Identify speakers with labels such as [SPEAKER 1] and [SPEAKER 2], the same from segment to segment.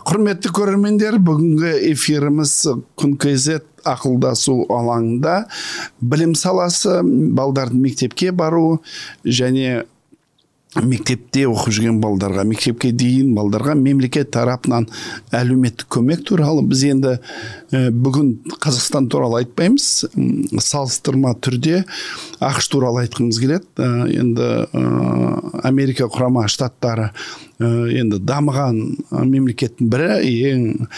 [SPEAKER 1] Құрметті көрермендер, бүгінгі эфиріміз Күн КЗ ақылдасу алаңында білім саласы, балдардың мектепке бару және мектепте оқып жүрген балдарға, мектепке дейін балдарға мемлекет тарапынан әлеуметтік көмек туралы біз енді бүгін Қазақстан туралы айтпаймыз, салыстырма түрде ақш туралы айтқымыз келеді. Енді Америка құрама штаттары енді дамыған мемлекеттің бірі, ең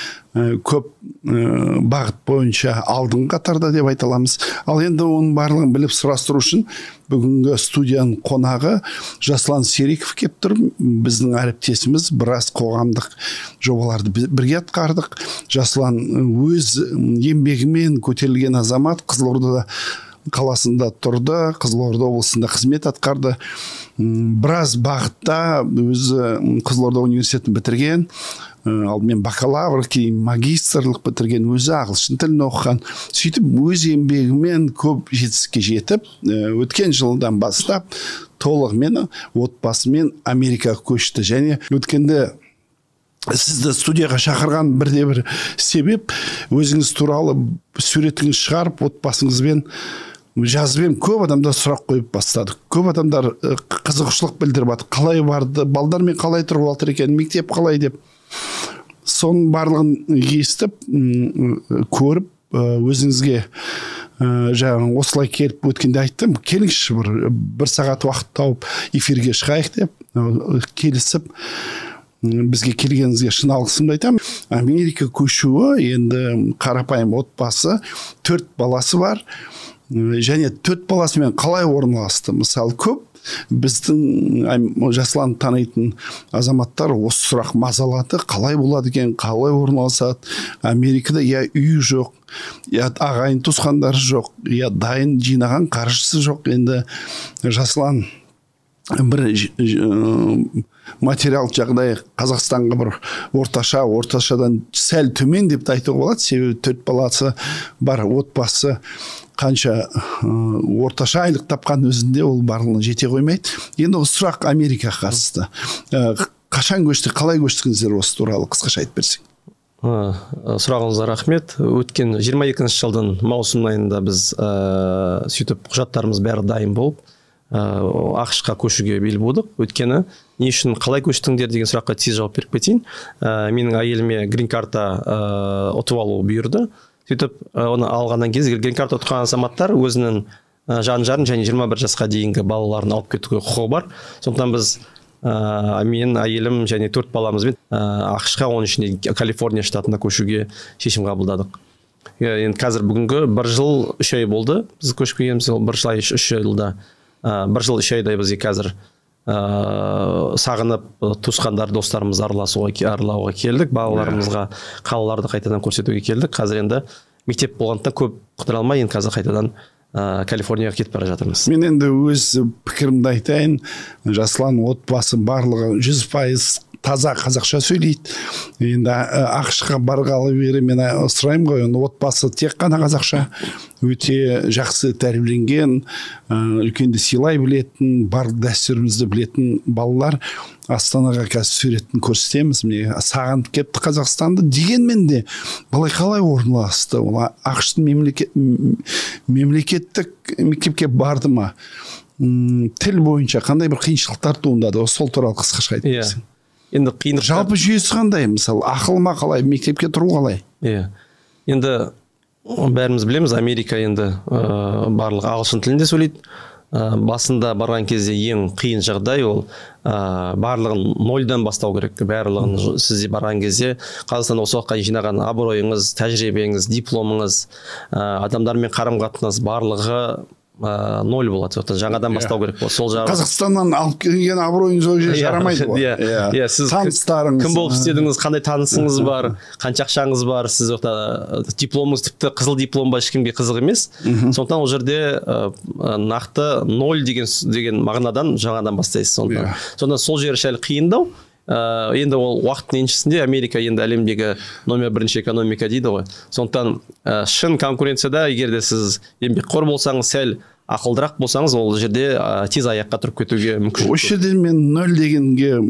[SPEAKER 1] көп бағыт бойынша алдыңғы қатарда деп айта аламыз. Ал енді оның барлығын біліп сұрастыру үшін бүгінгі студияның қонағы Жасұлан Сериков келіп тұр. Біздің әріптесіміз, біраз қоғамдық жобаларды бірге атқардық. Жасұлан өз еңбегімен көтерілген азамат, Қызылорда қаласында тұрды, Қызылорда облысында қызмет атқарды. Біраз бағытта өзі Қызылорда университетін бітірген, алдымен бакалавр, кейін магистрлық бітірген, өзі ағылшын тілін оқыған. Сөйтіп өз еңбегімен көп жетістікке жетіп, өткен жылдан бастап толығымен отбасымен Америкаға көшті. Және өткенде сізді студияға шақырған бірде-бір себеп, өзіңіз туралы суретіңіз шығарып, отбасыңызбен жазбен көп адамдар сұрақ қойып бастады. Көп адамдар қызығушылық білдіріп жатыр. Қалай барды, балдармен қалай тұрып отыр екен, мектеп қалай деп. Соның барлығын естіп, көріп, өзіңізге жаңағы осылай келіп өткенде айттым, келіңізші бір сағат уақыт тауып эфирге шығайық деп келісіп, бізге келгеніңізге шын алғысымды айтамын. Америка көшуі енді қарапайым отбасы, 4 баласы бар. Және 4 баласымен қалай орналасты? Мысалы, көп біздің Жасұлан танитын азаматтар осы сұрақ мазалады. Қалай болады екен, қалай орналасады? Америкада я үйі жоқ, я ағайын туысқандары жоқ, я дайын жинаған қаржысы жоқ. Енді Жасұлан бір материал жағдай Қазақстанға бір орташадан сәл төмен деп айтуға болады. Себебі 4 баласы бар отбасы қанша орташа айлық тапқан өзінде ол барлығына жете қоймайды. Енді осы сұрақ Америкаға қатысты. Қашан көшті, қалай көштіңіздер, осы туралы қысқаша айтып берсең?
[SPEAKER 2] Сұрағыңызға рахмет. Өткен 22 жылдың маусым айында біз сөйтіп құжаттарымыз бәрі дайын болып ақшқа көшуге бел будық. Өткені не үшін қалай көштіңдер деген сұраққа тез жауап беріп кетейін. Менің әйеліме грин карта ұтып алу бұйырды. Сөйтіп оны алғаннан кезде грин карта ұтқан азаматтар өзінің жан-жарын және 21 жасқа дейінгі балаларын алып кетуге құқығы бар. Сондықтан біз мен, әйелім және 4 баламызбен ақшқа, оның ішінде Калифорния штатына көшуге шешім қабылдадық. Енді қазір бүгінгі 1 жыл 3 ай болды. Біз көшіп келгеніміз 1 жыл 3 жылда. 1 жыл 3 айдай бізге қазір сағынып туысқандар, достарымыз аралауға келдік, балаларымызға қалаларды қайтадан көрсетуге келдік. Қазір енді мектеп болғандықтан көп қыдыра алмай, енді қазір қайтадан Калифорнияға кетіп бара жатырмыз.
[SPEAKER 1] Мен енді өз пікірімді айтайын. Жасұлан отбасы барлығы 100% таза қазақша сөйлейді. Енді ақшқа барғалы бері мен сұраймын ғой, отбасы тек қана қазақша, өте жақсы тәрбиеленген, үлкенді сыйлай білетін, бар дәстүрімізді білетін балалар. Астанаға қазір суретін көрсетеміз. Міне сағынып кетті Қазақстанды. Дегенмен де былай қалай орналасты? ақштың мемлекеттік мектепке барды ма? Тіл бойынша қандай бір қиыншылықтар туындады? Сол туралы қысқаша айтып берсең.
[SPEAKER 2] Енді қиындықтар,
[SPEAKER 1] жалпы жүйесі қандай? Мысалы, ақылма қалай, мектепке тұру қалай?
[SPEAKER 2] Енді бәріміз білеміз, Америка енді барлығы ағылшын тілінде сөйлейді. Басында барған кезде ең қиын жағдай ол барлығын 0-дан бастау керек. Барлығын сізде барған кезде Қазақстан осы уақытқа жинаған абыройыңыз, тәжірибеңіз, дипломыңыз, адамдармен қарым-қатынас барлығы 0 болады. Жаңадан бастау керек болады. Сол жағы
[SPEAKER 1] Қазақстаннан алып келген абыройыңыз ол жерде жарамайды ғой.
[SPEAKER 2] Сіз
[SPEAKER 1] таныстарыңыз,
[SPEAKER 2] кім болып істедіңіз, қандай танысыңыз бар, қанша ақшаңыз бар, сіз дипломыңыз тіпті қызыл дипломға ешкімге қызық емес. Сондықтан ол жерде нақты 0 деген мағынадан жаңадан бастайсыз. Сондықтан сол жері сәл қиындау. Енді ол уақыттың еншісінде Америка енді әлемдегі номер 1 экономика дейді ғой. Сондықтан шын конкуренцияда егер де сіз еңбекқор болсаңыз, сәл ақылдырақ болсаңыз ол жерде тез аяққа тұрып кетуге мүмкіншілік.
[SPEAKER 1] Осы жерде мен 0 дегенге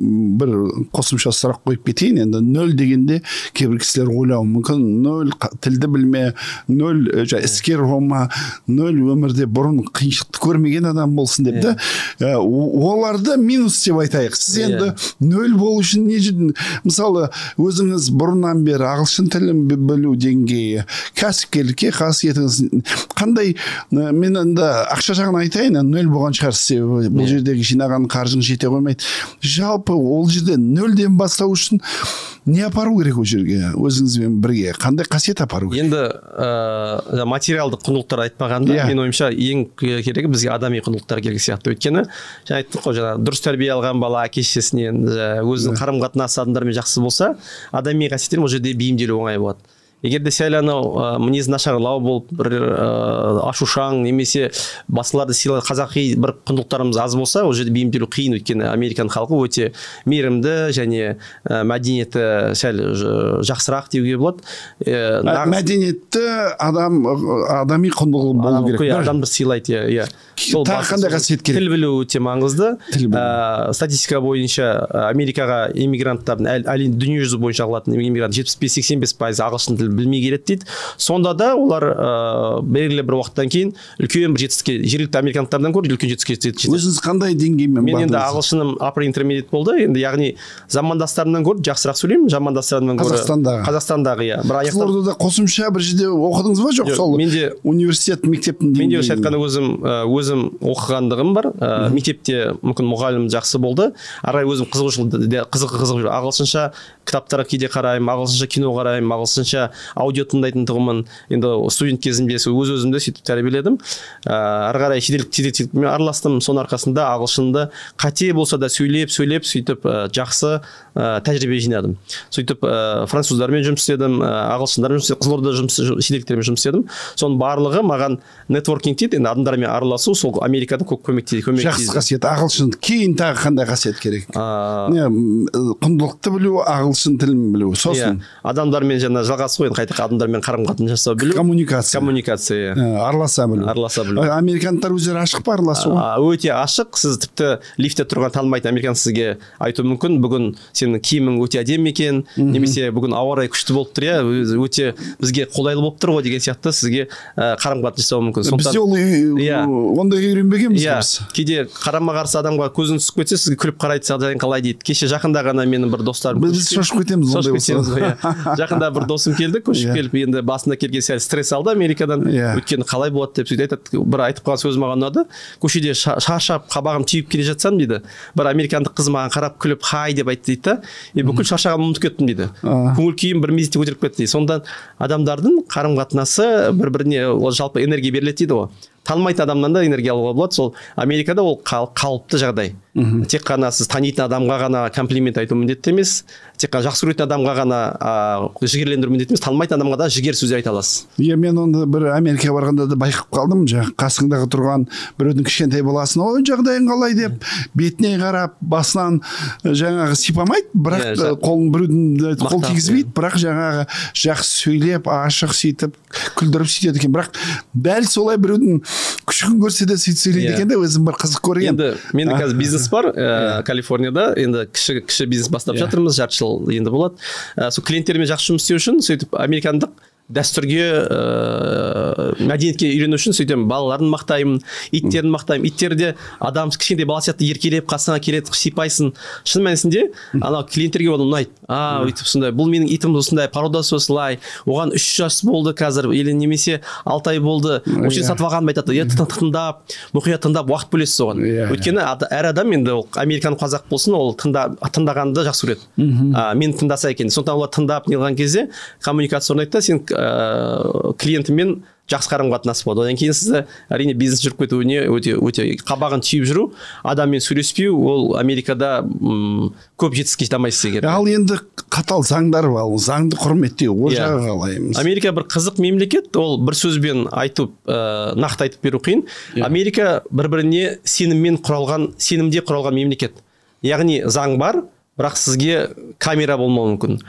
[SPEAKER 1] бір қосымша сұрақ қойып кетейін. Енді 0 дегенде кейбір кісілер ойлауы мүмкін 0 тілді білме, 0 іскер болма, 0 өмірде бұрын қиыншылықты көрмеген адам болсын деп те. Оларды минус деп айтайық. Сіз енді 0 болу үшін не, мысалы өзіңіз бұрыннан бері ағылшын тілін білу деңгейі, кәсіпкерлікке қасиетіңіз қандай? Мен енді ақша жағын айтайын, 0 болған шығар, себебі бұл жердегі жинаған қаржың жете қоймайды. Жалпы ол жерде 0-ден бастау үшін не апару керек ол жерге, өзіңізбен бірге? Қандай қасиет апару керек?
[SPEAKER 2] Енді материалдық құндылықтар айтпағанда, мен ойымша ең керегі бізге адами құндылықтар керек сияқты. Өйткені жаңа айттық қой, дұрыс тәрбие алған бала әке-шешесінен, өзінің қарым-қатынасы адамдармен жақсы болса, адами қасиеттер ол жерде бейімделу оңай болады. Егер де сәл анау мінезі нашарлау болып, бір ашушаң немесе басқаларды сыйлау, қазақи бір құндылықтарымыз аз болса, ол жерде бейімделу қиын. Өйткені Американ халқы өте мейірімді және мәдениеті сәл жақсырақ деуге болады.
[SPEAKER 1] Мәдениетті адами құндылығы болу керек.
[SPEAKER 2] Адамды сыйлайды, иә.
[SPEAKER 1] Тағы қандай қасиет керек?
[SPEAKER 2] Тіл білу өте маңызды. Статистика бойынша Америкаға иммигранттардың дүниежүзі бойынша ағылатын иммигрант 75-85% ағылшын тілін білмей келеді дейді. Сонда да олар белгілі бір уақыттан кейін үлкен бір жетістікке, жергілікті американдықтардан гөрі үлкен жетістікке жетеді.
[SPEAKER 1] Өзіңіз қандай деңгеймен бардыңыз?
[SPEAKER 2] Мен енді ағылшыным upper intermediate болды. Енді яғни замандастарымнан гөрі жақсырақ сөйлеймін, жамандастарымнан гөрі Қазақстандағы, иә.
[SPEAKER 1] Қызылордада қосымша бір жерде оқыдыңыз ба, жоқ сол университет, мектептің
[SPEAKER 2] деңгейі? Менде айтқанда өзім оқығандығым бар. Мектепте мүмкін мұғалімім жақсы болды. Арай өзім қызық ағылшынша кітаптарға кейде қараймын, ағылшынша кино қараймын, ағылшынша аудио тыңдайтындығымын. Енді студент кезімде өз-өзімді сөйтіп тәрбиеледім. Ары қарай шетелдіктермен араластым. Соның арқасында ағылшынды қате болса да сөйлеп сөйтіп жақсы тәжірибе жинадым. Сөйтіп француздармен жұмыс істедім, ағылшындармен жұмыс істедім, Қызылордада шетелдіктермен жұмыс істедім. Соның барлығы маған нетворкинг дейді, енді адамдармен араласу, сол Америкада көп көмектейді.
[SPEAKER 1] Жақсы қасиет. Ағылшын кейін тағы қандай қасиет керек? Құндылықты білу, ағылшын тілін білу. Сосын
[SPEAKER 2] адамдармен жаңа жалғасу, қайта адамдармен қарым-қатынас жасау білу. Коммуникация.
[SPEAKER 1] Араласа білу. Американдықтар өздері ашық па араласуға?
[SPEAKER 2] Өте ашық. Сіз тіпті лифтте тұрған танымайтын американ сізге айтуы мүмкін, бүгін сенің киімің өте әдемі екен, немесе бүгін ауа райы күшті болып тұр, өте бізге қолайлы болып тұр ғой деген сияқты сізге қарым-қатынас жасауы мүмкін.
[SPEAKER 1] Бізде ондайға үйренбегенбіз біз.
[SPEAKER 2] Кейде қарама-қарсы адамға көзін түсіп кетсе, сізге күліп қарайды, жағдайың қалай дейді. Кеше жақында ғана менің бір достарым,
[SPEAKER 1] біз шошып кетеміз ондай болса.
[SPEAKER 2] Жақында бір досым келді, көшіп келіп, енді басында келген сәл стресс алды Америкадан. Өйткені қалай болады деп сөйтіп айтады. Бір айтып қалған сөзі маған ұнады. Көшеде шаршап, қабағым түйіп келе жатсам дейді, бір американдық қыз маған қарап күліп хай деп айтты дейді да. Бүкіл шаршағанымды ұмытып кеттім дейді. Көңіл күйім бір мезетте көтеріліп кетті дейді. Сонда адамдардың қарым-қатынасы бір-біріне жалпы энергия беріледі дейді ғой. Танымайтын адамнан да энергия алуға болады. Сол Америкада ол қалыпты жағдай. Тек қана сіз танитын адамға ғана комплимент айту міндетті емес, тек қана жақсы көретін адамға ғана жігерлендіру міндетті емес, танымайтын адамға да жігер сөз айта аласыз.
[SPEAKER 1] Мен онда бір Америкаға барғанда да байқап қалдым, қасыңдағы тұрған біреудің кішкентай баласын, ой жағдайың қалай деп бетіне қарап, басынан жаңағы сипамайды, бірақ қолын біреудің қол тигізбейді, бірақ жаңағы жақсы сөйлеп, ашық сөйтіп, күлдіріп сөйтеді екен. Бірақ дәл солай біреудің күшігін көрсе де сөйтіп сөйлейді екен де, өзім бір қызық көрген.
[SPEAKER 2] Енді менде қазір бизнес бар Калифорнияда, енді кіші бизнес бастап жатырмыз, жарты жыл енді болады. Сол клиенттермен жақсы жұмыс істеу үшін сөйтіп американдық дәстүрге, мәдениетке үйрену үшін сөйтем, балаларын мақтаймын, иттерін мақтаймын. Иттерде адам кішкентай бала сияқты еркелеп қасыңа келеді, сипайсың. Шын мәнісінде анау клиенттерге оны ұнайды. Өйтіп сондай, бұл менің итім осындай, пародасы осылай, оған 3 жас болды қазір, или немесе 6 ай болды, осыны сатып алғанын айтады. Тыңдап, мұқият тыңдап, уақыт бөлесіз оған. Өйткені әр адам, енді американ қазақ болсын, ол тыңдағанды жақсы көреді. Мен тыңдаса екен. Сондықтан олар тыңдап не қылған кезде коммуникация орнайды да, сен клиентімен жақсы қарым-қатынас болады. Одан кейін сізді әрине бизнес жүріп кетуіне өте қабағын түйіп жүру, адаммен сөйлеспеу, ол Америкада көп жетістікке жете алмайсыз егер.
[SPEAKER 1] Ал енді қатал заңдар бар, заңды құрметтеу, ол жағы қалаймыз.
[SPEAKER 2] Америка бір қызық мемлекет, ол бір сөзбен айтып, нақты айтып беру қиын. Америка бір-біріне сенімде құралған мемлекет. Яғни заң бар, бірақ сізге камера болмауы мүмкін.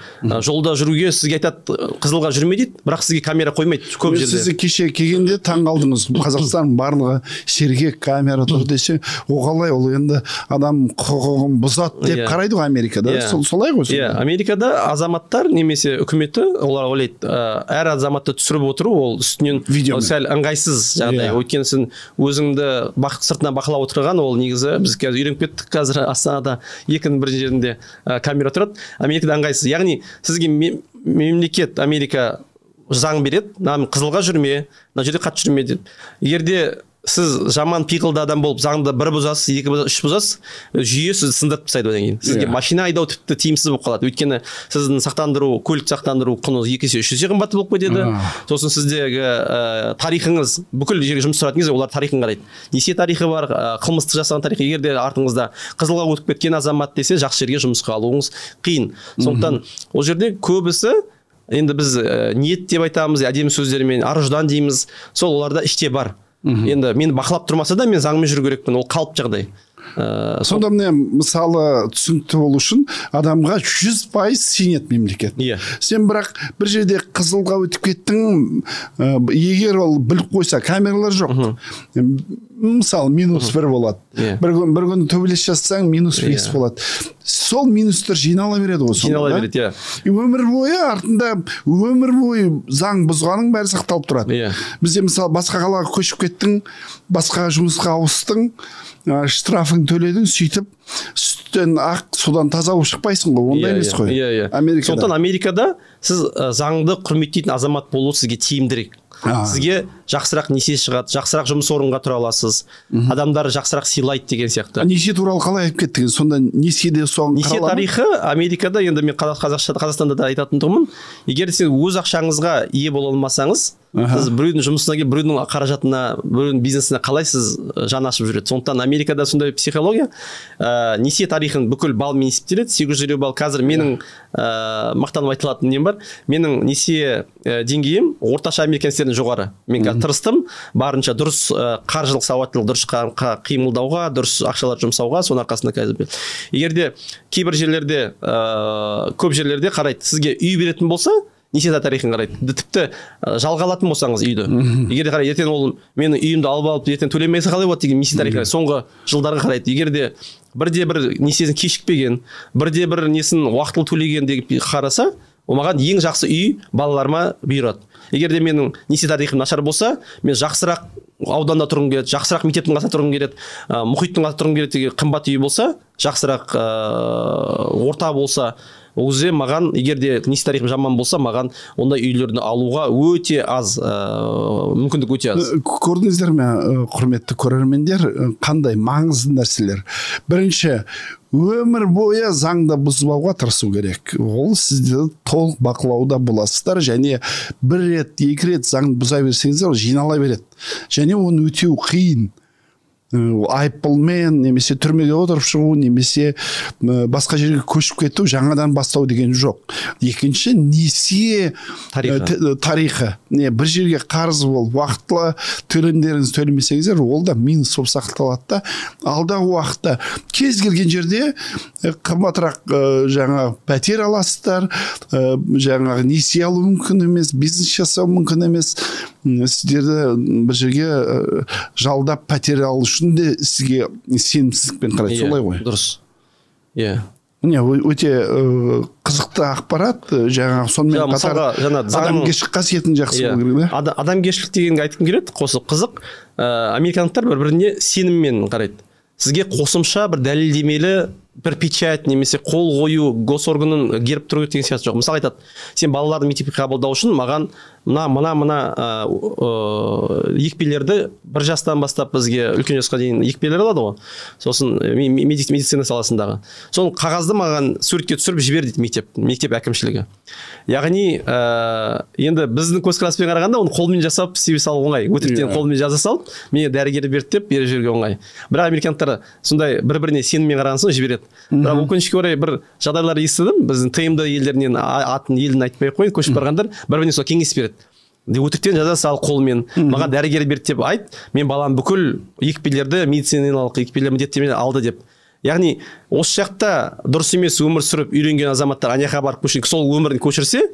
[SPEAKER 2] Жолда жүруге сізге айтады қызылға жүрме дейді, бірақ сізге камера қоймайды көп жерде.
[SPEAKER 1] Сіз кеше келгенде таң қалдыңыз. Қазақстан барлығы сергек камера тұр десе, оғалай ол енді адам құқығын бұзады деп қарайды ғой Америкада. Солай ғой.
[SPEAKER 2] Америкада азаматтар немесе үкіметі олар ойлайды, әр азаматты түсіріп отыру ол үстінен сәл ыңғайсыз жағдай. Өйткені сен өзіңді сыртынан бақылап отырған, ол негізі біз қазір үйреніп кеттік, қазір Астанада екінің бір жерінде камера тұрады. Америкада ыңғайсыз. Яғни сізге мемлекет Америка заң береді, қызылға жүрме, мына жерде қатты жүрме деп. Егерде сіз жаман пиғылды адам болып заңды бір бұзасыз, екі бұзасыз, үш бұзасыз, жүйе сізді сындырып тастайды одан кейін. Сізге машина айдау тіпті тиімсіз болып қалады. Өйткені сіздің сақтандыру, көлік сақтандыру құны 2 есе 3 есе қымбат болып кетеді. Сосын сіздегі тарихыңыз, бүкіл жерге жұмыс тұратын кезде олар тарихын қарайды. Несие тарихы бар, қылмыстық жасаған тарихы. Егер де артыңызда қызылға өтіп кеткен азамат десе, жақсы жерге жұмысқа алуыңыз қиын. Сондықтан ол жерде көбісі енді біз ниет деп айтамыз, әдемі сөздермен аруждан дейміз, сол оларда іште бар. Енді мен бақылап тұрмаса да мен заңмен жүру керекпін, ол қалып жағдай.
[SPEAKER 1] Сонда міне мысалы түсінікті болу үшін адамға 100% сенеді мемлекет. Сен бірақ бір жерде қызылға өтіп кеттің, егер ол біліп қойса, камералар жоқ. Мысалы -1 болады. Бір күн төбелес жасасаң -5 болады. Сол минустар жинала береді ғой.
[SPEAKER 2] Жинала береді,
[SPEAKER 1] өмір бойы артында өмір бойы заң бұзғаның бәрі сақталып тұрады. Бізде мысалы басқа қалаға көшіп кеттің, басқа жұмысқа ауыстың, штрафын төледің, сөйтіп сүттен ақ судан таза болып шықпайсың ғой. Ондай емес қой.
[SPEAKER 2] Сондықтан Америкада сіз заңды құрметтейтін азамат болу сізге тиімдірек. Сізге жақсырақ несие шығады, жақсырақ жұмыс орынға тұра аласыз, адамдар жақсырақ сыйлайды деген сияқты.
[SPEAKER 1] Несие туралы қалай айтып кеттіңіз? Сонда несиеде соған
[SPEAKER 2] несие тарихы Америкада, енді мен Қазақстанда да айтатындығымын, егер сіз өз ақшаңызға ие бола алмасаңыз, сіз біреудің жұмысына келіп, біреудің қаражатына, біреудің бизнесіне қалай сіз жан ашып жүреді. Сондықтан Америкада сондай психология, несие тарихын бүкіл балмен есептеледі, 850 балл. Қазір менің мақтанып айтылатын нем бар, менің несие деңгейім орташа американецтерден жоғары. Мен тырыстым, барынша дұрыс қаржылық сауаттылық, дұрыс қимылдауға, дұрыс ақшалар жұмсауға, соның арқасында қазір. Егерде кейбір жерлерде, көп жерлерде қарайды, сізге үй беретін болса, несие тарихын қарайды. Тіпті жалға алатын болсаңыз үйді. Егерде қарайды, ертең ол менің үйімді алып, ертең төлемесе қалай болады деген несие тарихы соңғы жылдарға қарайды. Егерде бірде-бір несиесін кешікпеген, бірде-бір несін уақытылы төлеген деп қараса, ол маған ең жақсы үй балаларыма бұйырады. Егерде менің несие тарихым нашар болса, мен жақсырақ ауданда тұрғым келеді, жақсырақ мектептің қасында тұрғым келеді, мұхиттың қасында тұрғым келеді деген қымбат үй болса, жақсырақ орта болса, ол кезде маған, егерде несие тарихым жаман болса, маған ондай үйлерді алуға өте аз, мүмкіндік өте аз.
[SPEAKER 1] Көрдіңіздер ме, құрметті көрермендер, қандай маңызды нәрселер? Бірінші, өмір бойы заңды бұзбауға тырысу керек. Ол сізді толық бақылауда боласыздар, және бір рет, екі рет заңды бұза берсеңіздер, ол жинала береді. Және оны өтеу қиын. Айыппұлмен немесе түрмеге отырып шығу, немесе басқа жерге көшіп кету, жаңадан бастау деген жоқ. Екінші, несие тарихы. Бір жерге қарыз болып, уақытылы төлемдеріңізді төлемесеңіздер, ол да минус болып сақталады да. Алдағы уақытта кез келген жерде қымбатырақ жаңа пәтер аласыздар, жаңа несие алу мүмкін емес, бизнес жасау мүмкін емес. Сіздерді бір жерге жалдап пәтер алу үшін де сізге сенімсіздікпен қарайды, солай ғой.
[SPEAKER 2] Дұрыс.
[SPEAKER 1] Өте қызықты ақпарат, жаңағы сонымен қатар адамгершілік қасиетін жақсы болу керек.
[SPEAKER 2] Адамгершілік дегенге айтқым келеді, қызық. Американдықтар бір-біріне сеніммен қарайды. Сізге қосымша бір дәлелдемелі бір печать немесе қол қою госорганның герб тұру деген сияқты жоқ. Мысалы айтады, сен балаларды мектепке қабылдау үшін маған мына екпелерді 1 жастан бастап бізге үлкен жасқа дейін екпелер алады ғой. Сосын медицина саласындағы. Соны қағазды маған суретке түсіріп жібер дейді мектеп әкімшілігі. Яғни енді біздің көзқараспен қарағанда оны қолмен жасап істей салу оңай. Өтіріктен қолмен жаза салып, мені дәрігер берді деп беріп жіберуге оңай. Бірақ американдықтар сондай бір-біріне сеніммен қараған соң жібереді. Бірақ өкінішке орай бір жағдайлар естідім. Біздің ТМД елдерінен елін айтпай ақ қояйын, көшіп барғандар бір-біріне сол кеңес береді. Өтіріктен жаза сал қолмен, маған дәрігер берді деп айт, мен балам бүкіл екпелерді, медициналық екпелер міндеттемені алды деп. яғни осы жақта дұрыс емес өмір сүріп үйренген азаматтар ана жаққа барып сол өмірін көшірсе,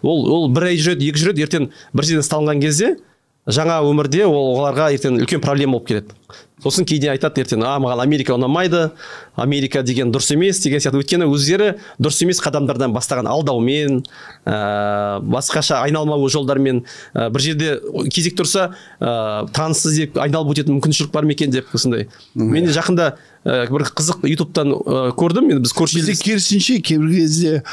[SPEAKER 2] ол бір ай жүреді, 2 жүреді, ертең бір жерден салынған кезде жаңа өмірде оларға ертең үлкен проблема болып келеді. Сосын кейде айтады ертең, маған Америка ұнамайды, Америка деген дұрыс емес деген сияқты. Өйткені өздері дұрыс емес қадамдардан бастаған алдаумен, басқаша айналмалы жолдармен, бір жерде кезек тұрса, таныссыз деп айналып өтетін мүмкіншілік бар ма екен деп осындай. Мен жақында бір қызық ютубтан көрдім. Біз көршілес.
[SPEAKER 1] Керісінше кейбір кезде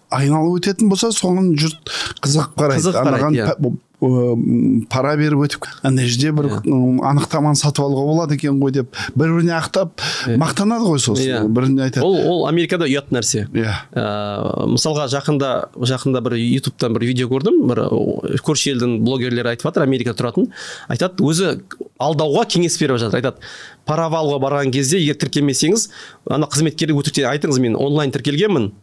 [SPEAKER 1] айналып өтетін болса, соның жұрт қызық қарайды. Пара беріп өтіп, ана жерде бір анықтаманы сатып алуға болады екен ғой деп бір-біріне ақтап мақтанады ғой, сосын біріне айтады.
[SPEAKER 2] Ол Америкада ұят нәрсе. Мысалға жақында бір ютубтан бір видео көрдім, бір көрші елдің блогерлері айтып жатыр, Америкада тұратын, айтады, өзі алдауға кеңес беріп жатыр. Айтады, пара алуға барған кезде егер тіркелмесеңіз, ана қызметкерге өтіріктен айтыңыз, мен онлайн тіркелгенмін,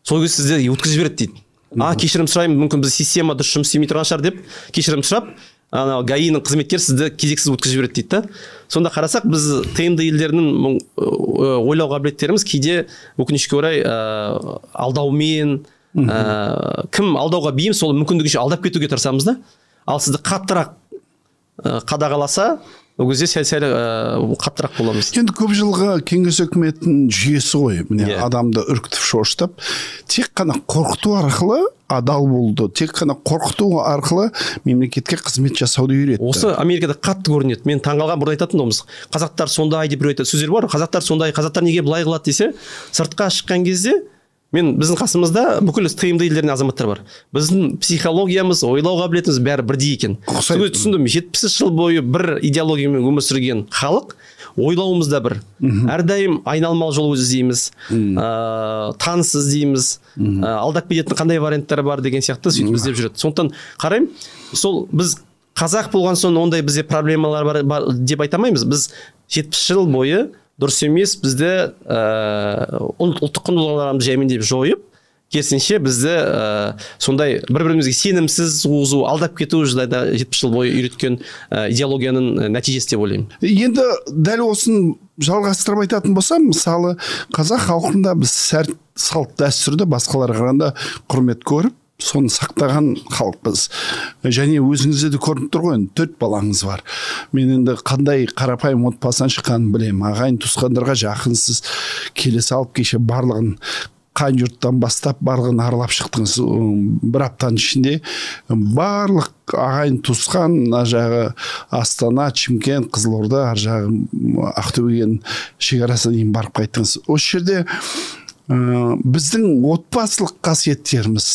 [SPEAKER 2] сол кезде сізді өткізіп жібереді дейді. Кешірім сұраймын, мүмкін біз система дұрыс жұмыс істемей тұрған шығар деп кешірім сұрап, ГАИ-ның қызметкері сізді кезексіз өткізіп жібереді дейді. Сонда қарасақ, біз тмд елдерінің ойлау қабілеттеріміз кейде өкінішке орай алдаумен, кім алдауға бейім, сол мүмкіндігінше алдап кетуге тырысамыз да. Ал сізді қаттырақ қадағаласа, ол кезде сәл қаттырақ боламыз.
[SPEAKER 1] Енді көп жылғы кеңес үкіметінің жүйесі ғой, міне адамды үркітіп шошытып, тек қана қорқыту арқылы адал болды, тек қана қорқыту арқылы мемлекетке қызмет жасауды үйретті.
[SPEAKER 2] Осы Америкада қатты көрінеді. Мен таңғалған бір айтатын домыз. Қазақтар сондай деп бір айтады. Сөздер бар, қазақтар сондай, қазақтар неге былай қылады десе, сыртқа шыққан кезде біздің қасымызда бүкіл тмд елдерінің азаматтар бар. Біздің психологиямыз, ойлау қабілетіміз бәрі бірдей екен. Түсіндім, 70 жыл бойы бір идеологиямен өмір сүрген халық, ойлауымыз да бір. Әрдайым айналмалы жол іздейміз, таныс іздейміз, алдап кететін қандай варианттар бар деген сияқты сөйтіп іздеп жүреді. Сондықтан қараймын, сол біз қазақ болған соң ондай бізде проблемалар бар деп айтамаймыз. Біз 70 жыл бойы дұрыс емес бізді ұлттық құндылықтарымызды жаймен жойып, керісінше бізді сондай бір-бірімізге сенімсіз уғызу, алдап кету жағдайда 70 жыл бойы үйреткен идеологияның нәтижесі деп ойлаймын.
[SPEAKER 1] Енді дәл осын жалғастырып айтатын болсам, мысалы қазақ халқында біз салт дәстүрді басқаларға қарағанда құрмет көріп, соны сақтаған халықпыз. Және өзіңізде де көрініп тұр ғой, 4 балаңыз бар. Мен енді қандай қарапайым отбасынан шыққанын білемін. Ағайын туысқандарға жақынсыз, келесі алып кеше барлығын қайын жұрттан бастап барлығын аралап шықтыңыз. Бір аптаның ішінде барлық ағайын туысқан, жағы Астана, Шымкент, Қызылорда, ар жағы Ақтөбе шекарасына дейін барып қайттыңыз. Осы жерде біздің отбасылық қасиеттеріміз,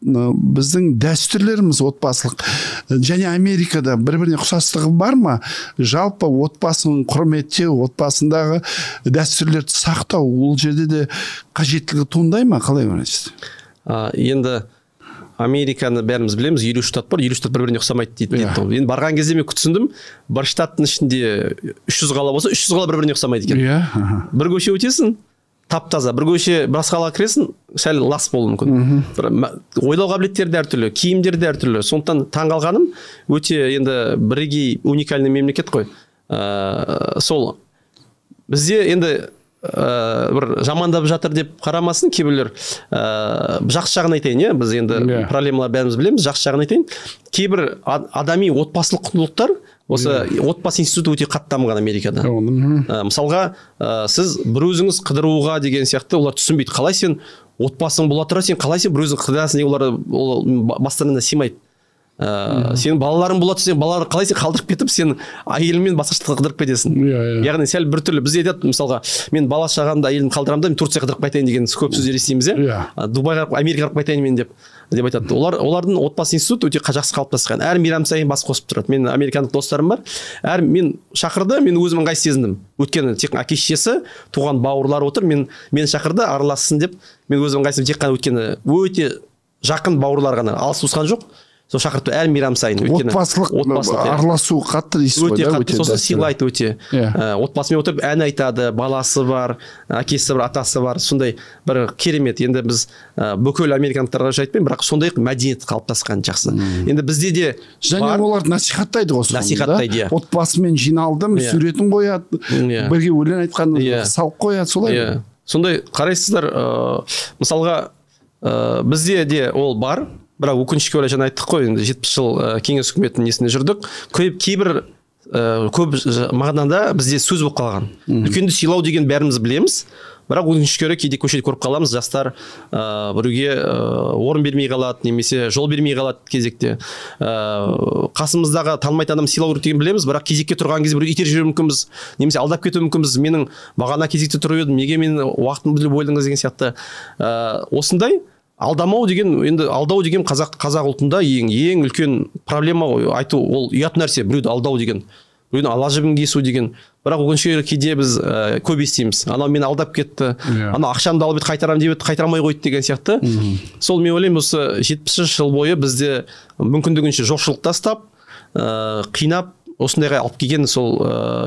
[SPEAKER 1] біздің дәстүрлеріміз отбасылық, және Америкада бір-біріне ұқсастығы бар ма? Жалпы отбасын құрметтеу, отбасындағы дәстүрлерді сақтау, ол жерде де қажеттілігі туындай ма? Қалай ойлайсыз?
[SPEAKER 2] Енді Американы бәріміз білеміз, 50 штат бар, 50 штат бір-біріне ұқсамайды дейді. Енді барған кезде мен түсіндім, бір штаттың ішінде 300 қала болса, 300 қала бір-біріне ұқсамайды екен. Бір көше өтесің, тап-таза, бір көше басқа қалаға кіресің, сәл лас болуы мүмкін. Ойлау қабілеттері де әртүрлі, киімдері де әртүрлі. Сондықтан таңғалғаным, өте енді бірегей уникальный мемлекет қой. Сол бізде енді бір жамандап жатыр деп қарамасын кейбіреулер. Жақсы жағын айтайын, біз енді проблемалар бәріміз білеміз, жақсы жағын айтайын. Кейбір адами отбасылық құндылықтар осы отбасы институты өте қатты дамыған Америкада. Мысалға, сіз бір өзіңіз қыдыруға деген сияқты олар түсінбейді. Қалай сен отбасың бола тұра, сен қалай сен бір өзің қыдырасың, олар бастарына сыймайды. Сенің балаларың болады, сен балаларды қалай сен қалдырып кетіп, сен әйеліңмен басқа қыдырып кетесің. Яғни сәл бір түрлі. Біз айтады, мысалға, мен бала шағамды әйелімді қалдырамын да, мен Турцияға қыдырып қайтайын деген көп сөздер естиміз, Дубайға, Америкаға қыдырып қайтайын мен деп айтады. Олардың отбасы институты өте жақсы қалыптасқан. Әр мейрам сайын бас қосып тұрады. Мен американдық достарым бар. Мен шақырды, мен өзім ыңғайсыз сезіндім. Өйткені тек әке-шешесі, туған бауырлар отыр, мені шақырды, аралассын деп, мен өзім ыңғайсыз, тек қана өйткені өте жақын бауырлар ғана, алыс туысқан жоқ. сол шақырту әр мейрам сайын.
[SPEAKER 1] Отбасылық араласу қатты дейсіз ғой,
[SPEAKER 2] өте қатты, сосын сыйлайды өте. Отбасымен отырып ән айтады, баласы бар, әкесі бар, атасы бар, сондай бір керемет. Енді біз бүкіл американдықтарға айтпаймын, бірақ сондай мәдениет қалыптасқан жақсы. Енді бізде де
[SPEAKER 1] және олар насихаттайды ғой,
[SPEAKER 2] насихаттайды.
[SPEAKER 1] Отбасымен жиналдым, суретін қояды, бірге өлең айтқанды салып қояды, солай.
[SPEAKER 2] Сондай қарайсыздар, мысалға бізде де ол бар. Бірақ өкінішке орай жаңа айттық қой, енді 70 жыл кеңес үкіметінің несіне жүрдік. Кейбір көп мағынада бізде сөз болып қалған. Үлкенді сыйлау деген бәріміз білеміз. Бірақ өкінішке орай кейде көшеде көріп қаламыз, жастар біреуге орын бермей қалады, немесе жол бермей қалады кезекте. Қасымыздағы танымайтын адам сыйлау керек деген білеміз, бірақ кезекке тұрған кезде біреу итеріп жіберуі мүмкінбіз, немесе алдап кетуі мүмкінбіз. Менің бағана кезекте тұрып едім, неге мен уақытымды біліп ойладыңыз деген сияқты. Осындай алдамау деген, енді алдау деген қазақ ұлтында ең үлкен проблема айту, ол ұят нәрсе, біреуді алдау деген, біреудің ала жібін кесу деген. Бірақ өкінішке кейде біз көп естиміз. Анау мені алдап кетті, анау ақшамды алып қайтарам деп еді, қайтармай қойды деген сияқты. Сол мен ойлаймын, осы 70 жыл бойы бізде мүмкіндігінше жоқшылық тастап, қинап, осындайға алып келген сол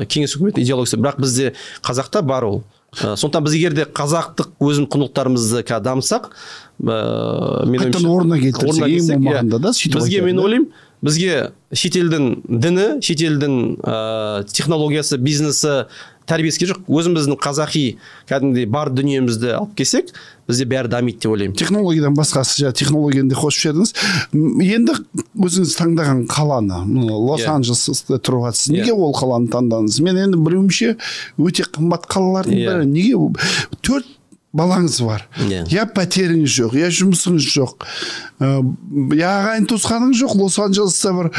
[SPEAKER 2] кеңес үкіметінің идеологиясы. Бірақ бізде қазақта бар ол. Сондықтан біз егер де қазақтық өзім құндылықтарымызды дамысақ,
[SPEAKER 1] қайтан орнына келтірсек, ең болмағанда да сөйтіп.
[SPEAKER 2] Бізге мен ойлаймын, бізге шетелдің діні, шетелдің технологиясы, бизнесі, тәрбиесі жоқ. Өзіміздің қазақи кәдімгідей бар дүниемізді алып келсек, бізде бәрі дамиды деп ойлаймын.
[SPEAKER 1] Технологиядан басқасы, технологияны қосып жібердіңіз. Енді өзіңіз таңдаған қаланы, Лос-Анджелесте тұруға, сіз неге ол қаланы таңдадыңыз? Мен енді білуімше өте қымбат қалалардың бірі. Неге 4 балаңыз бар, я пәтеріңіз жоқ, я жұмысыңыз жоқ, я ағайын туысқаныңыз жоқ, Лос-Анджелесте бір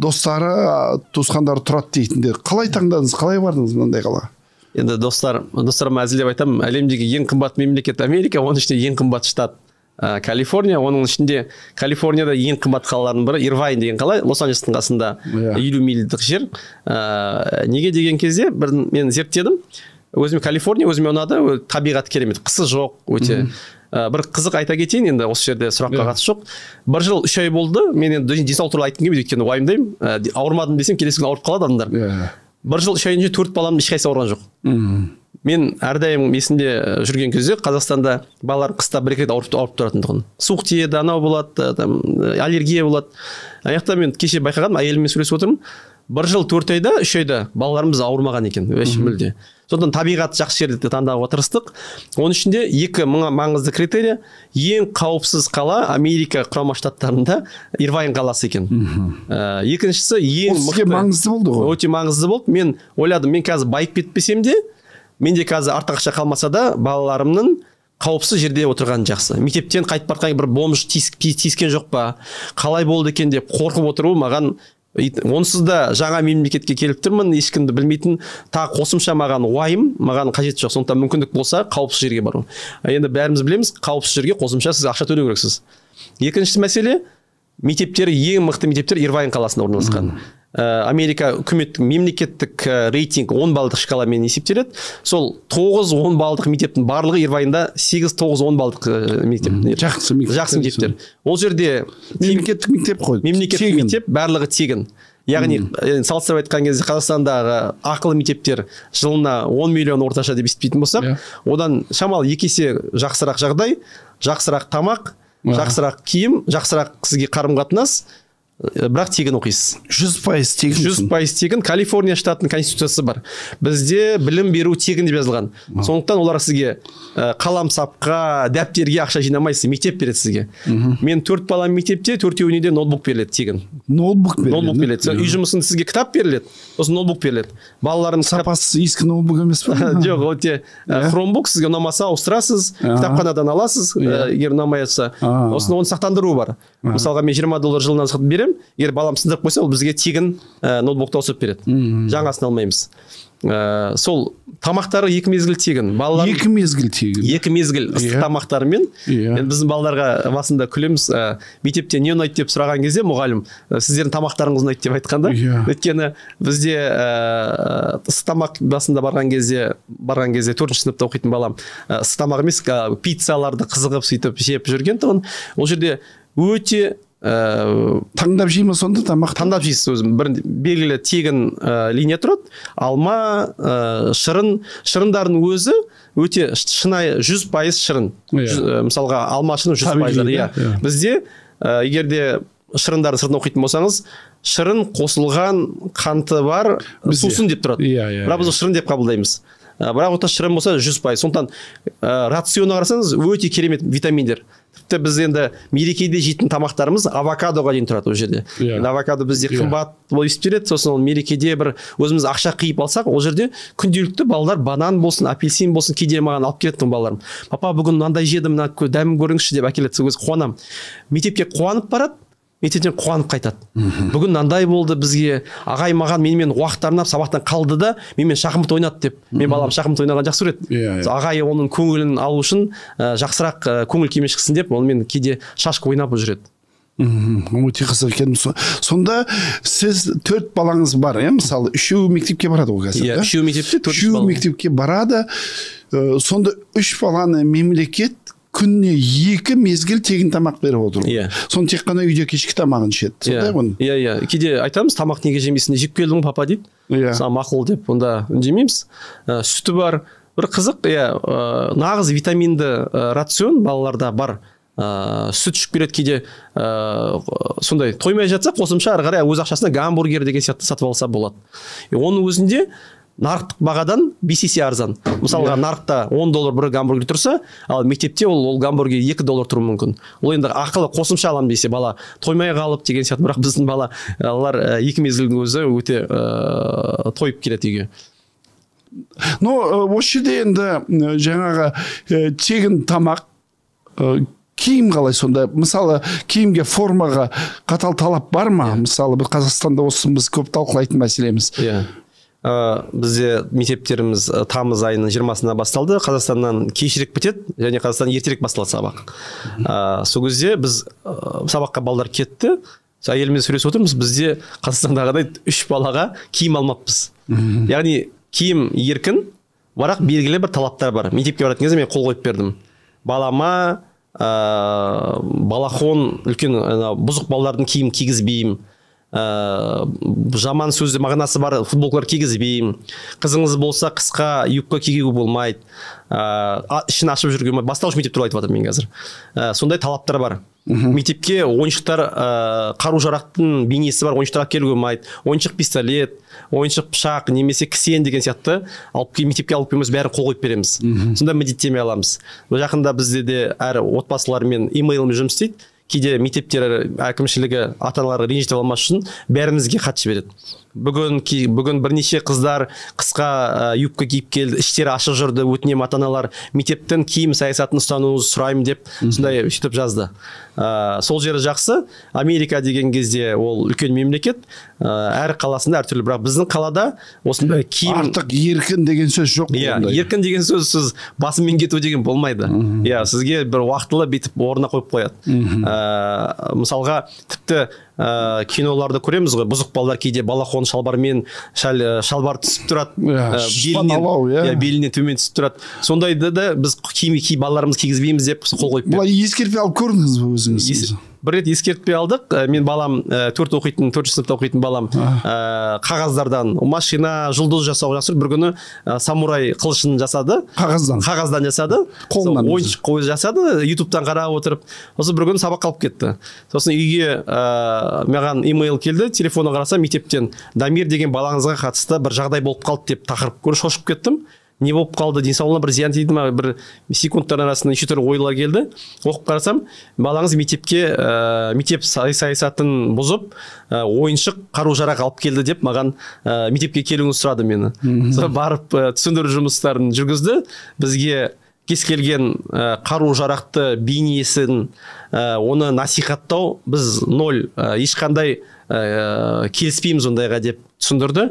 [SPEAKER 1] достары, туысқандары тұрады дейтіндер. Қалай таңдадыңыз, қалай бардыңыз мынандай қалаға?
[SPEAKER 2] Енді достарыма әзілдеп айтамын, әлемдегі ең қымбат мемлекет Америка, оның ішінде ең қымбат штат Калифорния, оның ішінде Калифорнияда ең қымбат қалалардың бірі Ирвайн деген қала, Лос-Анджелестің қасында 50 мильдік жер. Неге деген кезде мен зерттедім. Өзіме Калифорния өзіме ұнады, табиғат керемет, қысы жоқ, өте. Бір қызық айта кетейін, енді осы жерде сұраққа қатысы жоқ. Бір жыл 3 ай болды, мен енді денсаулық туралы айтқым келмейді, өйткені уайымдаймын. Ауырмадым десем, келесі күні ауырып қалады адамдар. Бір жыл 3 айдың төрт баламның ешқайсысы ауырған жоқ. Мен әрдайым есімде жүрген кезде Қазақстанда балалар қыста бір-екі рет ауырып тұратындығын. Суық тиеді, анау болады, аллергия болады. Аяқта мен кеше байқағаным, әйеліммен сөйлесіп отырмын. Бір жыл 4 айда, 3 айда балаларымыз ауырмаған екен, мүлде. Сондықтан табиғат жақсы жерді таңдауға тырыстық. Оның ішінде 2 маңызды критерия. Ең қауіпсіз қала Америка құрама штаттарында Ирвайн қаласы екен. Екіншісі ең
[SPEAKER 1] маңызды болды ғой.
[SPEAKER 2] Өте маңызды болды. Мен ойладым, мен қазір байып кетпесем де, менде қазір артық ақша қалмаса да, балаларымның қауіпсіз жерде отырған жақсы. Мектептен қайтып бартқан бір бомж тиіскен жоқ па, қалай болды екен деп қорқып отыру маған, онсыз да жаңа мемлекетке келіп тұрмын, ешкімді білмейтін, тағы қосымша маған уайым, маған қажет жоқ. Сондықтан мүмкіндік болса, қауіпсіз жерге бару. Енді бәріміз білеміз, қауіпсіз жерге қосымша сіз ақша төлеу керексіз. Екінші мәселе, мектептері, ең мықты мектептер Ирвайн қаласында орналасқан. Америка үкіметтік мемлекеттік рейтинг 10 балдық шкаламен есептеледі. Сол 9-10 балдық мектептің барлығы Ирвайнда 8-9-10 балдық мектеп.
[SPEAKER 1] Жақсы
[SPEAKER 2] мектептер. Ол жерде
[SPEAKER 1] мемлекеттік мектеп қой.
[SPEAKER 2] Мемлекеттік мектеп барлығы тегін. Яғни салыстырып айтқан кезде Қазақстандағы ақылы мектептер жылына 10 миллион орташа деп есептейтін болсақ, одан шамалы 2 есе жақсырақ жағдай, жақсырақ тамақ, жақсырақ киім, жақсырақ сізге қарым-қатынас, бірақ тегін оқисыз.
[SPEAKER 1] 100% тегін.
[SPEAKER 2] 100% тегін. Калифорния штатының конституциясы бар. Бізде білім беру тегін деп жазылған. Сондықтан олар сізге қаламсапқа, дәптерге ақша жинамайсыз, мектеп береді сізге. Мен 4 балам мектепте, 4-еуіне де ноутбук беріледі тегін.
[SPEAKER 1] Ноутбук беріледі.
[SPEAKER 2] Үй жұмысында сізге кітап беріледі, сосын ноутбук беріледі. Балалардың
[SPEAKER 1] сапасы ескі ноутбук емес па?
[SPEAKER 2] Жоқ, өте Chromebook сізге ұнамаса ауыстырасыз, кітапханадан аласыз, егер ұнамайса. Сосын оны сақтандыру бар. Мысалға мен $20 жылынан сатып берем, егер балам сындырып қойса, ол бізге тегін ноутбукты ауыстырып береді. Жаңасын алмаймыз. Сол тамақтары 2 мезгіл тегін.
[SPEAKER 1] 2 мезгіл тегін.
[SPEAKER 2] 2 мезгіл ыстық тамақтарымен. Біздің балаларға басында күлеміз. Мектепте не ұнайды деп сұраған кезде мұғалім, сіздердің тамақтарыңыз ұнайды деп айтқанда. Өйткені бізде ыстық тамақ басында барған кезде 4-ші сыныпта оқитын балам ыстық тамақ емес, пиццаларды қызығып сөйтіп жеп жүрген тұғын. Ол жерде өте
[SPEAKER 1] таңдап жеймін сонда тамақ?
[SPEAKER 2] Таңдап жейсіз өзім. Бір белгілі тегін линия тұрады. Алма, шырындардың өзі өте шынайы 100% шырын. Мысалға алма шырын 100%. Бізде егерде шырындардың сыртын оқитын болсаңыз, шырын қосылған қанты бар сусын деп тұрады. Бірақ біз шырын деп қабылдаймыз. Бірақ ота шырын болса 100%. Сондықтан рационға қарасаңыз өте керемет витаминдер. Тіпті біз енді мерекеде жейтін тамақтарымыз авокадоға дейін тұрады ол жерде. Авокадо бізде қымбат болып есептеледі, сосын ол мерекеде бір өзіміз ақша қиып алсақ, ол жерде күнделікті балалар банан болсын, апельсин болсын, кейде маған алып келеді балаларым. Папа, бүгін мынандай жедім, мына дәмін көріңізші деп әкеледі. Өзі қуанамын. Мектепке қуанып барады, мектептен қуанып қайтады. Бүгін мынандай болды бізге, ағай маған менімен уақыт арнап сабақтан қалды да, менімен шахмат ойнады деп. Мен балам шахмат ойнаған жақсы көреді. Ағай оның көңілін алу үшін жақсырақ көңіл күймен шықсын деп, онымен кейде шашка ойнап жүреді.
[SPEAKER 1] Өте қызық екен. Сонда сіз 4 балаңыз бар, мысалы, 3 мектепке барады ол қазір.
[SPEAKER 2] 3 мектепте 4
[SPEAKER 1] мектепке барады. Сонда 3 баланы мемлекет күніне 2 мезгіл тегін тамақ беріп отыр. Соны тек қана үйде кешкі тамағын ішеді. Сондай ғой.
[SPEAKER 2] Кейде айтамыз, тамақ неге жемейсің, жеп келдің папа дейді. Мақұл деп, онда үндемейміз. Сүті бар. Бір қызық, нағыз витаминді рацион балаларда бар. Сүт ішіп келеді кейде, сондай тоймай жатса қосымша ары қарай өз ақшасына гамбургер деген сияқты сатып алса болады. Оның өзінде нарықтық бағадан 5 есе арзан. Мысалға нарықта $10 бір гамбургер тұрса, ал мектепте ол гамбургер $2 тұруы мүмкін. Ол енді ақылы қосымша аламын десе бала тоймай қалып деген сияқты, бірақ біздің балалар 2 мезгілдің өзі өте тойып келеді үйге.
[SPEAKER 1] Осы жерде енді жаңағы тегін тамақ, киім қалай сонда? Мысалы, киімге формаға қатал талап бар ма? Мысалы, бір Қазақстанда осы біз көп талқылайтын мәселеміз.
[SPEAKER 2] Бізде мектептеріміз тамыз айының 20-сына басталды. Қазақстаннан кешірек бітеді, және Қазақстан ертерек басталады сабақ. Сол кезде біз сабаққа балдар кетті. Әйеліміз сөйлесіп отырмыз, бізде Қазақстандағыдай 3 балаға киім алмаппыз. Яғни киім еркін, бірақ белгілі бір талаптар бар. Мектепке баратын кезде мен қол қойып бердім. Балама балахон, үлкен бұзық балалардың киім кигізбеймін. Жаман сөзді мағынасы бар футболкалар кигізбеймін. Қызыңыз болса қысқа юбка кигуге болмайды. Ішін ашып жүруге болмайды. Бастауыш мектеп туралы айтып жатырмын мен қазір. Сондай талаптар бар. Мектепке ойыншықтар, қару-жарақтың бейнесі бар ойыншықтар келуге болмайды. Ойыншық пистолет, ойыншық пышақ, немесе кісен деген сияқты мектепке алып келмес бәрін қол қойып береміз. Сонда міндеттеме аламыз. Жақында бізде де әр отбасылармен имейлмен жұмыс істейді. Кейде мектептер әкімшілігі ата-аналарға ренжітіп алмас үшін бәрімізге хат жібереді. Бүгін бірнеше қыздар қысқа юбка киіп келді, іштері ашық жүрді, өтінем ата-аналар мектептің киім саясатын ұстануыңызды сұраймын деп сондай сөйтіп жазды. Сол жері жақсы. Америка деген кезде ол үлкен мемлекет, әр қаласында әртүрлі, бірақ біздің қалада осындай киім
[SPEAKER 1] артық еркін деген сөз жоқ.
[SPEAKER 2] Еркін деген сөз сіз басымен кету деген болмайды. Сізге бір уақытылы бүйтіп орнына қойып қояды. Мысалға тіпті киноларды көреміз ғой, бұзық балалар кейде балахон шалбармен шалбар түсіп тұрады, белінен төмен түсіп тұрады. Сондайды да біз балаларымыз кигізбейміз деп қол қойып берді.
[SPEAKER 1] Бұлай ескертпей алып көрдіңіз бе өзіңіз?
[SPEAKER 2] Бір рет ескертпей алдық. Мен балам 4 сыныпта оқитын балам қағаздардан машина, жұлдыз жасауға жақсы. Бір күні самурай қылышын жасады. Қағаздан жасады. Ойыншық жасады. ютубтан қарап отырып. Осы бір күні сабақ қалып кетті. Сосын үйге маған имейл келді. Телефонға қарасам мектептен Дамир деген балаңызға қатысты бір жағдай болып қалды деп тақырып көріп шошып кеттім. Не болып қалды, денсаулығына бір зиян тиді ма, бір секундтар арасында неше түрлі ойлар келді. Оқып қарасам, балаңыз мектеп саясатын бұзып, ойыншық қару-жарақ алып келді деп маған мектепке келуіңізді сұрады мені. Барып түсіндіру жұмыстарын жүргізді. Бізге кез келген қару-жарақты бейнесін оны насихаттау біз 0, ешқандай келіспейміз ондайға деп түсіндірді.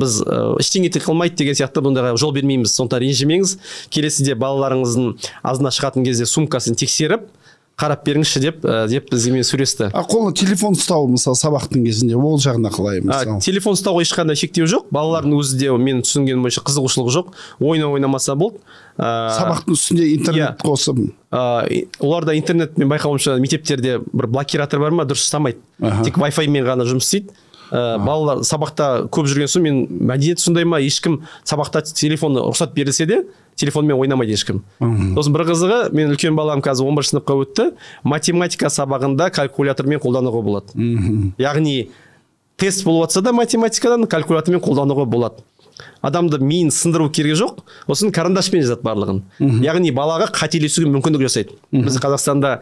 [SPEAKER 2] Біз ештеңе қылмайды деген сияқты бұндайға жол бермейміз. Сондықтан ренжімеңіз. Келесіде балаларыңыздың азына шығатын кезде сумкасын тексеріп, қарап беріңізші деп бізге сөйлесті.
[SPEAKER 1] Қолына телефон ұстау мысалы сабақтың кезінде ол жағына қалай мысалы?
[SPEAKER 2] Телефон ұстауға ешқандай шектеу жоқ. Балалардың өзі де мен түсінгенім бойынша қызығушылығы жоқ. Ойнамаса болды.
[SPEAKER 1] Сабақтың үстінде интернет қосып.
[SPEAKER 2] Оларда интернет мен байқауымша мектептерде бір блокиратор бар ма, дұрыс ұстамайды. Тек Wi-Fi мен ғана жұмыс істейді. Балалар сабақта көп жүрген соң мен мәдениет сондай ма, ешкім сабақта телефонды рұқсат берілсе де телефонмен ойнамайды ешкім. Сосын бір қызығы, мен үлкен балам қазір 11 сыныпқа өтті, математика сабағында калькулятормен қолдануға болады. Яғни тест болып жатса да математикадан калькулятормен қолдануға болады. Адамды миын сындыру керегі жоқ, осын карандашпен жазады барлығын. Яғни балаға қателесуге мүмкіндік жасайды. Біз Қазақстанда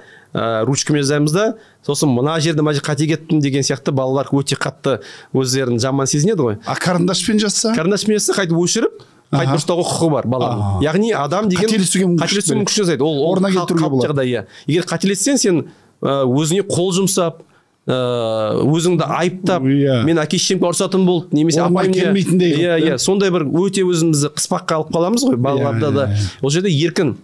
[SPEAKER 2] ручкамен жазамыз да, сосын мына жерде қате кеттім деген сияқты балалар өте қатты өздерін жаман сезінеді ғой.
[SPEAKER 1] Карандашпен жазса?
[SPEAKER 2] Карандашпен жазса қайтып өшіріп, қайтып дұрыстауға құқығы бар баланың. Яғни адам деген қателесуге мүмкіндік жасайды. Ол
[SPEAKER 1] орнына келтіруге болады.
[SPEAKER 2] Егер қателессең, сен өзіңе қол жұмсап, өзіңді айыптап, мен әке-шешемге ұрсатын болды, немесе апайым не, сондай бір өте өзімізді қыспаққа алып қаламыз ғой балаларда да. Ол жерде еркін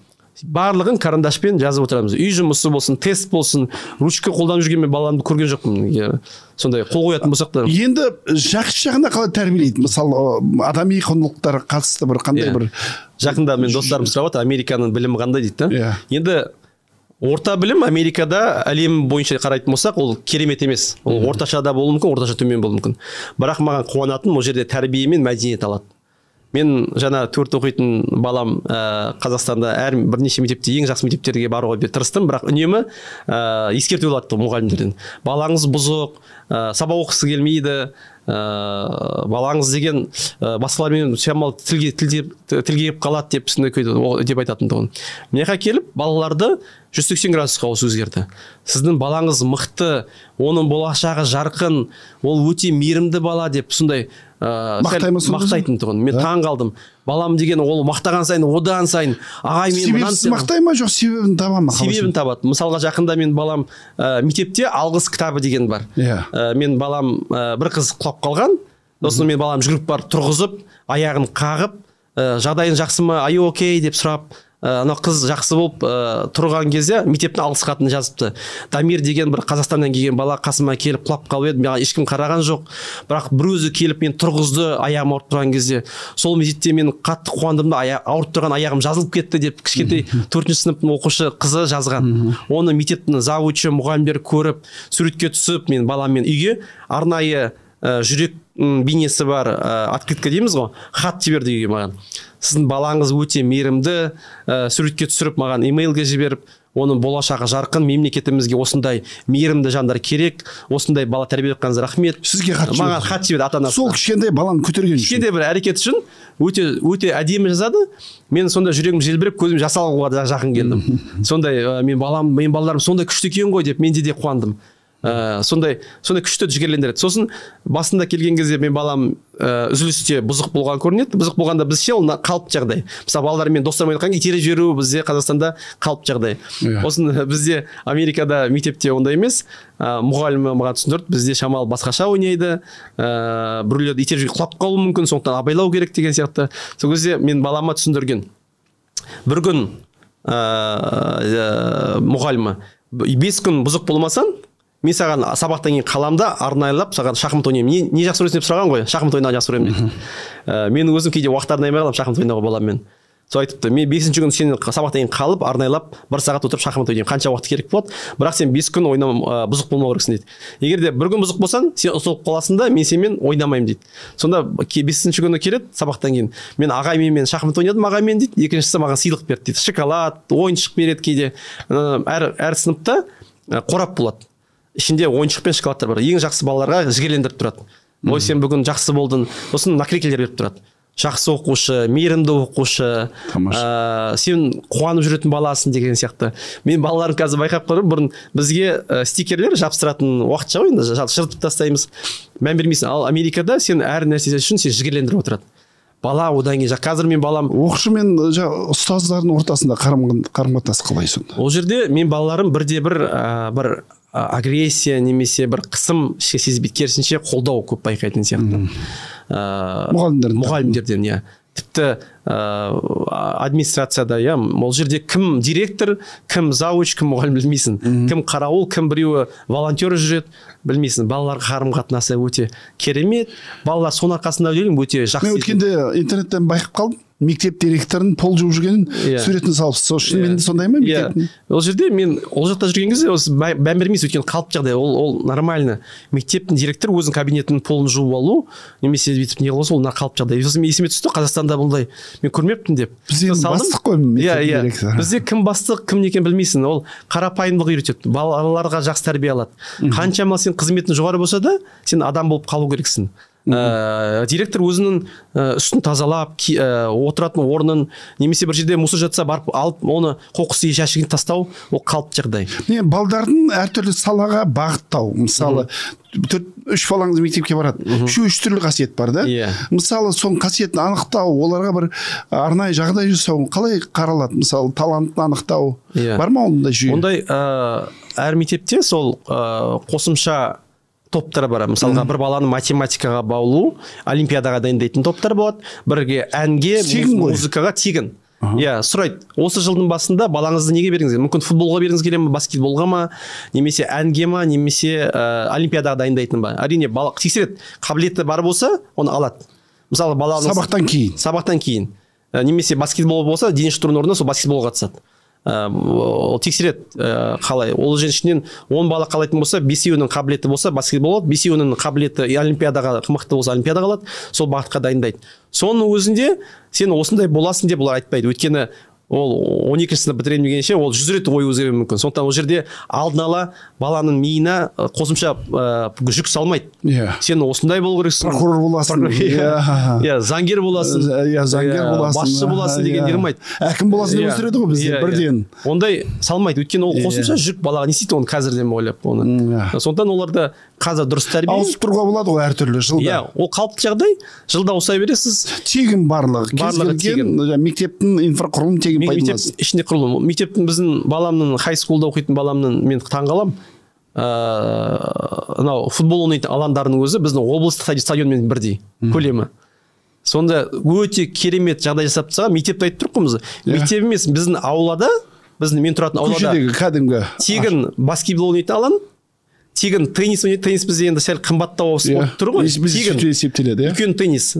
[SPEAKER 2] барлығын карандашпен жазып отырамыз. Үй жұмысы болсын, тест болсын, ручка қолданып жүрген мен баламды көрген жоқпын. Сондай қол қоятын болсақ та.
[SPEAKER 1] Енді жақсы жағына қалай тәрбиелейді? Мысалы, адами құндылықтарға қатысты бір қандай бір
[SPEAKER 2] жақында мен достарым сұрап отыр, Американың білімі қандай дейді. Енді орта білім Америкада әлем бойынша қарайтын болсақ, ол керемет емес. Ол орташада болуы мүмкін, орташа төмен болуы мүмкін. Бірақ маған қуанатын, ол жерде тәрбие мен мәдениет алады. Мен жаңа 4 оқитын балам Қазақстанда бірнеше мектепте, ең жақсы мектептерге баруға тырыстым, бірақ үнемі ескерту алады мұғалімдерден. Балаңыз бұзық, сабақ оқығысы келмейді, балаңыз деген басқалармен шамалы тілге келіп қалады деп айтатындығын. Мына келіп балаларды 180 градусқа өзгерді. Сіздің балаңыз мықты, оның болашағы жарқын, ол өте мейірімді бала деп сондай мақтайтындығын. Мен таң қалдым. Балам деген ол мақтаған сайын, одан сайын ағай мен мынаны
[SPEAKER 1] себебін мақтай ма жоқ, себебін таба ма?
[SPEAKER 2] Себебін табады. Мысалға жақында мен балам мектепте алғыс кітабы деген бар. Мен балам бір қыз құлап қалған. Сосын мен балам жүгіріп барып тұрғызып, аяғын қағып, жағдайың жақсы ма, ай окей деп сұрап, ана қыз жақсы болып тұрған кезде мектептің алғыс хатын жазыпты. Дамир деген бір Қазақстаннан келген бала қасыма келіп құлап қалып еді, маған ешкім қараған жоқ. Бірақ бір өзі келіп мен тұрғызды, аяғым ауырып тұрған кезде. Сол мезетте мен қатты қуандым да, ауырып тұрған аяғым жазылып кетті деп кішкентай 4-ші сыныптың оқушы қызы жазған. Оны мектептің завучы, мұғалімдер көріп, суретке түсіп, мен баламмен үйге арнайы жүрек бейнесі бар открытка дейміз ғой, хат жіберді үйге маған. Сіздің балаңыз өте мейірімді, суретке түсіріп маған имейлге жіберіп, оның болашағы жарқын, мемлекетімізге осындай мейірімді жандар керек, осындай бала тәрбиелеп жатқаныңызға рахмет.
[SPEAKER 1] Сізге хат жіберді.
[SPEAKER 2] Маған хат жіберді ата-анасы.
[SPEAKER 1] Сол кішкентай баланы көтерген үшін.
[SPEAKER 2] Кішкентай бір әрекет үшін өте әдемі жазады. Мен сонда жүрегім желбіреп, көзім жас алуға жақын келдім. Сондай мен балаларым сондай күшті екен ғой деп мен де қуандым. Сондай күшті жігерлендіреді. Сосын басында келген кезде мен балам үзілісте бұзық болған көрінеді. Бұзық болғанда бізде ол қалыпты жағдай. Мысалы балалармен достармен айтқан итеріп жіберу бізде Қазақстанда қалыпты жағдай. Осын бізде Америкада мектепте ондай емес. Мұғалімі маған түсіндірді, бізде шамалы басқаша ойнайды. Біреулерді итеріп жіберіп құлап қалуы мүмкін, сондықтан абайлау керек деген сияқты. Сол кезде мен балама түсіндірген. Бір күн мұғалімі 5 күн бұзық болмасаң, мен саған сабақтан кейін қаламда арнайлап саған шахмат ойнаймын. Не жақсы көресің деп сұраған ғой, шахмат ойнауды жақсы көремін дейді. Мен өзім кейде уақыт арнаймай қаламын шахмат ойнауға баламмен. Сол айтыпты, мен 5-ші күні сен сабақтан кейін қалып арнайлап 1 сағат отырып шахмат ойнаймын. Қанша уақыт керек болады? Бірақ сен 5 күн бұзық болмау керексің дейді. Егер де бір күн бұзық болсаң, сен ұтылып қаласың да, мен сенімен ойнамаймын дейді. Сонда 5-ші күні келеді сабақтан кейін. Мен ағаймен шахмат ойнадым ағаймен дейді. Екіншісі маған сыйлық берді дейді. Шоколад, ойыншық береді кейде. Әр сыныпта қорап болады. Ішінде ойыншық пен шоколадтар бар. Ең жақсы балаларға жігерлендіріп тұрады. Ой, сен бүгін жақсы болдың. Сосын наклейкалар беріп тұрады. Жақсы оқушы, мейірімді оқушы, сен қуанып жүретін баласың деген сияқты. Мен балаларым қазір байқап көріп, бұрын бізге стикерлер жабыстыратын уақытша ғой, енді шыртып тастаймыз. Мән бермейсің. Ал Америкада сен әр нәрсе үшін сен жігерлендіріп отырады. Бала одан кейін қазір мен балам
[SPEAKER 1] оқушы мен ұстаздардың ортасында қарым-қатынас қалай сонда?
[SPEAKER 2] Ол жерде мен балаларым бір агрессия немесе бір қысым сезбейді, керісінше қолдау көп байқайтын сияқты. Мұғалімдерден, иә. Тіпті администрацияда, иә, ол жерде кім директор, кім завуч, кім мұғалім білмейсің, кім қарауыл, кім біреуі волонтер жүреді, білмейсің. Балаларға қарым қатынасы өте керемет, балалар соның арқасында өте жақсы.
[SPEAKER 1] Мен өткенде интернеттен байқап қалдым, мектеп директорын пол жуып жүргенін суретін салып, сол шынымен де сондай ма мектептің?
[SPEAKER 2] Ол жерде мен ол жақта жүрген кезде осы мән бермейсіз, өйткені қалып жағдай, ол нормально. Мектептің директоры өзінің кабинетінің полын жуып алу, немесе бүйтіп не қылса, ол қалып жағдай. Сосын мен есіме түсті, Қазақстанда бұндай мен көрмеппін деп.
[SPEAKER 1] Бізде бастық қой мектеп директоры.
[SPEAKER 2] Бізде кім бастық, кім не екенін білмейсің. Ол қарапайымдылық үйретеді, балаларға жақсы тәрбие алады. Қаншама сен қызметің жоғары болса да, сен адам болып қалу керексің. Директор өзінің үстін тазалап, отыратын орнын, немесе бір жерде мусор жатса барып алып, оны қоқыс жәшігін тастау, ол қалыпты жағдай.
[SPEAKER 1] Балдардың әртүрлі салаға бағыттау, мысалы 3 балаңыз мектепке барады, үш түрлі қасиет бар да. Мысалы соның қасиетін анықтау, оларға бір арнайы жағдай жасау қалай қаралады? Мысалы талантын анықтау бар ма ондай жүйе?
[SPEAKER 2] Ондай әр мектепте сол қосымша топтар бар. Мысалға бір баланы математикаға баулу, олимпиадаға дайындайтын топтар болады. Бірге әнге, музыкаға тегін. Сұрайды, осы жылдың басында балаңызды неге беріңіз? Мүмкін футболға беріңіз келе ме, баскетболға ма, немесе әнге ма, немесе олимпиадаға дайындайтын ба? Әрине, бала тексереді, қабілеті бар болса, оны алады. Мысалы, балаңыз сабақтан кейін. Немесе баскетбол болса, дене шынықтыру орнына сол баскетболға қатысады. Ол тексереді қалай. Ол ішінен 10 бала қалайтын болса, 5-еуінің қабілеті болса баскетбол алады, 5-еуінің қабілеті олимпиадаға қымықты болса олимпиадаға алады, сол бағытқа дайындайды. Соның өзінде сен осындай боласың деп олар айтпайды. Өйткені ол 12-ші сынып бітірем дегенше ол 100 рет ой өзгеруі мүмкін. Сондықтан ол жерде алдын ала баланың миына қосымша жүк салмайды. Сен осындай болу керексің.
[SPEAKER 1] Прокурор боласың.
[SPEAKER 2] Заңгер боласың. Басшы боласың деген ермайды.
[SPEAKER 1] Әкім боласың деп өсіреді ғой бізде бірден.
[SPEAKER 2] Ондай салмайды. Өйткені ол қосымша жүк балаға не істейді оны қазірден ойлап оны. Сондықтан оларды қазір дұрыс тәрбие.
[SPEAKER 1] Ауысып тұруға болады ғой әртүрлі жылда.
[SPEAKER 2] Ол қалыпты жағдай. Жылда осылай бересіз.
[SPEAKER 1] Тегін барлығы. Мектептің инфрақұрылымы тегін.
[SPEAKER 2] Мектеп ішінде құрылым. Мектептің біздің баламның хай-скулда оқитын баламның мен таңғалам. Футбол ойнайтын алаңдарының өзі біздің облыстық стадионмен бірдей көлемі. Сонда өте керемет жағдай жасап тастаған. Мектепті айтып тұрмыз. Мектеп емес, біздің аулада, мен тұратын аулада тегін баскетбол ойнайтын алаң, тегін теннис ойнайтын, теннис бізде енді сәл қымбаттау спорт тұр ғой. Тегін. Үлкен теннис.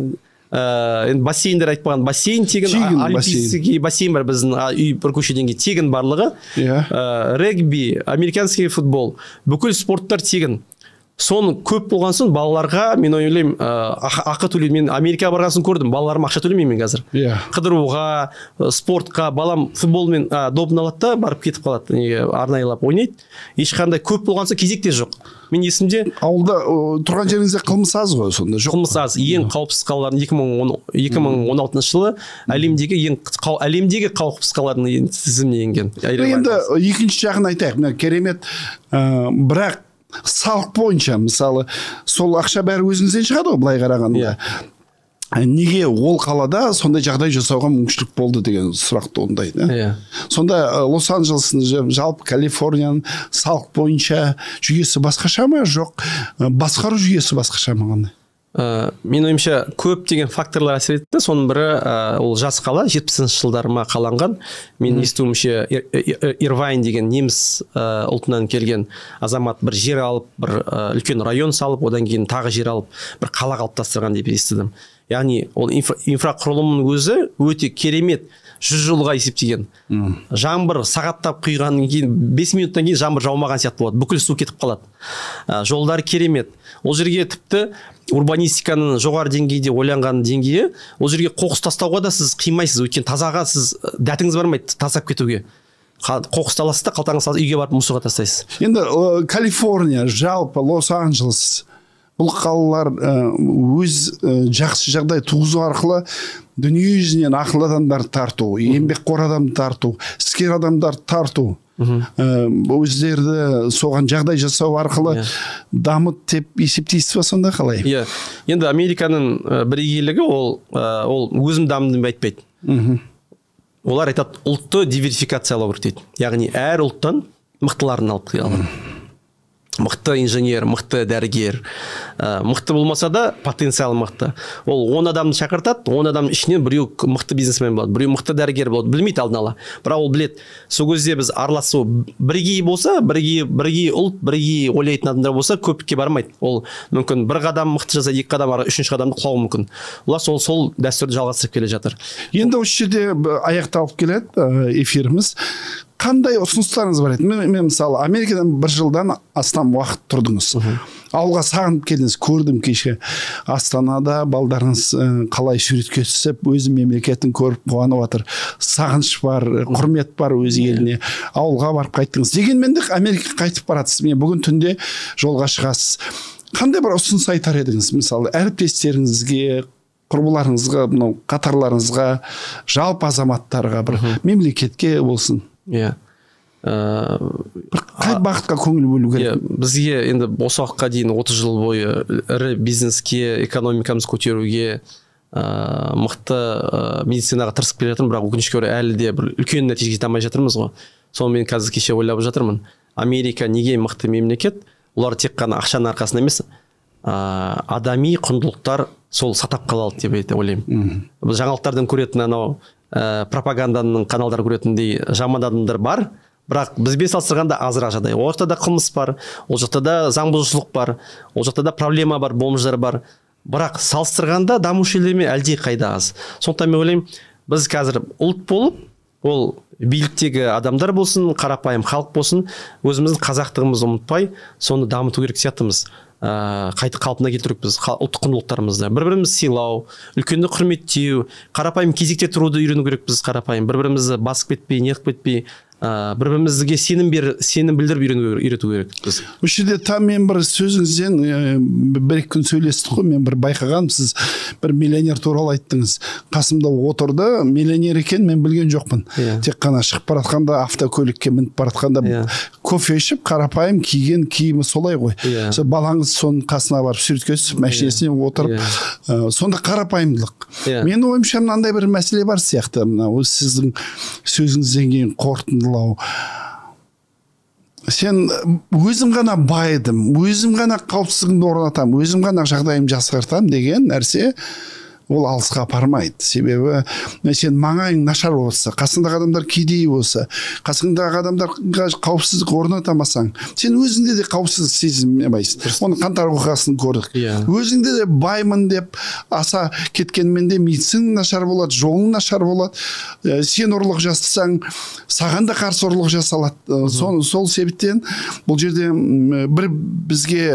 [SPEAKER 2] Бассейндер айтпаған, бассейн тегін, олимпийский бассейн бар біздің үй бір көшеден тегін барлығы. Регби, американский футбол, бүкіл спорттар тегін. Соны көп болған соң балаларға, мен ойлаймын, ақы төлейді. Мен Америкаға барған соң көрдім, балаларым ақша төлемеймін қазір. Қыдыруға, спортқа, балам футболмен допын алады да, барып кетіп қалады, арнайылап ойнайды. Ешқандай көп болған соң кезекте жоқ. Мен есімде
[SPEAKER 1] ауылда тұрған жеріңізде қылмыс аз ғой сонда?
[SPEAKER 2] Қылмыс аз. Ең қауіпсіз қалалардың 2016 жылы әлемдегі қауіпсіз қалалардың тізіміне енген.
[SPEAKER 1] Енді екінші жағын айтайық. Керемет, бірақ салық бойынша, мысалы, сол ақша бәрі өзіңізден шығады ғой, былай қарағанда. Неге ол қалада сондай жағдай жасауға мүмкіншілік болды деген сұрақ туындайды. Сонда Лос-Анджелестің, жалпы Калифорнияның салық бойынша жүйесі басқаша ма, жоқ, басқару жүйесі басқаша ма қандай?
[SPEAKER 2] Мен ойымша көп деген факторлар әсер етті. Соның бірі ол жас қала, 70-ші жылдарыма қаланған. Мен естуімше Ирвайн деген неміс ұлтынан келген азамат бір жер алып, бір үлкен район салып, одан кейін тағы жер алып, бір қала қалыптастырған деп естідім. Яғни ол инфрақұрылымның өзі өте керемет, 100 жылға есептеген. Жаңбыр сағаттап құйғаннан кейін 5 минуттан кейін жаңбыр жаумаған сияқты болады. Бүкіл су кетіп қалады. Жолдар керемет. Ол жерге тіпті урбанистиканың жоғары деңгейде ойланған деңгейі, ол жерге қоқыс тастауға да сіз қимайсыз. Өйткені тазаға сіз дәтіңіз бармайды тастап кетуге. Қоқысты аласыз да қалтаңыз салып үйге барып мусорға тастайсыз.
[SPEAKER 1] Енді Калифорния, жалпы Лос-Анджелес, бұл қалалар өз жақсы жағдай туғызу арқылы дүние жүзінен ақылды адамдар тарту, еңбекқор адам тарту, іскер адамдар тарту, өздерді соған жағдай жасау арқылы дамыт деп есептейсіз ба сонда қалай?
[SPEAKER 2] Енді Американың бірегейлігі ол өзім дамыдым деп айтпайды. Олар айтады, ұлтты диверсификациялау керек дейді. Яғни әр ұлттан мықтыларын алып алады. мықты инженер, мықты дәрігер, мықты болмаса да потенциал мықты. Ол 10 адамды шақыртады, 10 адамның ішінен біреу мықты бизнесмен болады, біреу мықты дәрігер болады, білмейді алдын ала. Бірақ ол біледі. Сол кезде біз араласу бірге болса, бірге ұлт, бірге ойлайтын адамдар болса, көпке бармайды. Ол мүмкін бір қадам мықты жаса, 2 қадам ары, 3-ші қадамды құлауы мүмкін. Олар сол дәстүрді жалғастырып келе жатыр.
[SPEAKER 1] Енді осы жерде аяқталып келеді эфиріміз. Қандай ұсыныстарыңыз бар еді? Мен мысалы Америкадан 1 жылдан астам уақыт тұрдыңыз. Ауылға сағынып келдіңіз, көрдім кеше. Астанада балдарыңыз қалай суретке түсіп, өзі мемлекетін көріп қуанып жатыр. Сағыныш бар, құрмет бар өз еліне. Ауылға барып қайттыңыз. Дегенмен де Америкаға қайтып барасыз. Мен бүгін түнде жолға шығасыз. Қандай бір ұсыныс айтар едіңіз? Мысалы, әріптестеріңізге, құрбыларыңызға, мынау қатарларыңызға, жалпы азаматтарға, бір мемлекетке болсын.
[SPEAKER 2] Иә.
[SPEAKER 1] Қай бағытқа көңіл бөлу керек?
[SPEAKER 2] Бізге енді осы уақытқа дейін 30 жыл бойы ірі бизнеске, экономикамыз көтеруге, мықты медицинаға тырысып келе жатырмын, бірақ өкінішке орай әлі де бір үлкен нәтижеге жете алмай жатырмыз ғой. Соны мен қазір кеше ойлап жатырмын. Америка неге мықты мемлекет? Олар тек қана ақшаның арқасында емес, адами құндылықтар сол сатап қалады деп ойлаймын. Біз жаңалықтардан көретін анау пропаганданың каналдар көретіндей жаман адамдар бар, бірақ бізбен салыстырғанда азырақ жағдай. Ол жақта да қылмыс бар, ол жақта да заң бұзушылық бар, ол жақта да проблема бар, болмыштар бар. Бірақ салыстырғанда дамушы елдермен әлде қайда аз. Сондықтан мен ойлаймын, біз қазір ұлт болып, ол биліктегі адамдар болсын, қарапайым халық болсын, өзіміздің қазақтығымызды ұмытпай, соны дамыту керек сияқтымыз. Қайта қалпына келтіріп біз ұлттық құндылықтарымызды бір-бірімізді сыйлау, үлкенді құрметтеу, қарапайым кезекте тұруды үйрену керек біз, қарапайым бір-бірімізді басып кетпей, неғып кетпей, бір-бірімізге сенім білдіріп үйрету керек біз.
[SPEAKER 1] Осы жерде там мен бір сөзіңізден 1-2 күн сөйлестік қой, мен бір байқағаным, сіз бір миллионер туралы айттыңыз. Қасымда отырды, миллионер екен мен білген жоқпын. Тек қана шығып баратқанда, автокөлікке мініп баратқанда кофе ішіп, қарапайым киген киімі солай ғой. Балаңыз соның қасына барып суретке түсіп, машинасына отырып, сонда қарапайымдылық. Мен ойымша мынандай бір мәселе бар сияқты, сіздің сөзіңізден кейін қорытынды сен өзім ғана байыдым, өзім ғана қауіпсіздігімді орнатам, өзім ғана жағдайымды жақсартам деген нәрсе ол алысқа апармайды. Себебі сен маңайың нашар болса, қасыңдағы адамдар кедей болса, қасыңдағы адамдарға қауіпсіздік орнатамасаң, сен өзіңде де қауіпсіздік сезінбейсің. Оны қантар оқиғасын көрдік. Өзіңде де баймын деп аса кеткенмен де медицина нашар болады, жолың нашар болады. Сен ұрлық жасасаң, саған да қарсы ұрлық жасалады. Сол себептен бұл жерде бір бізге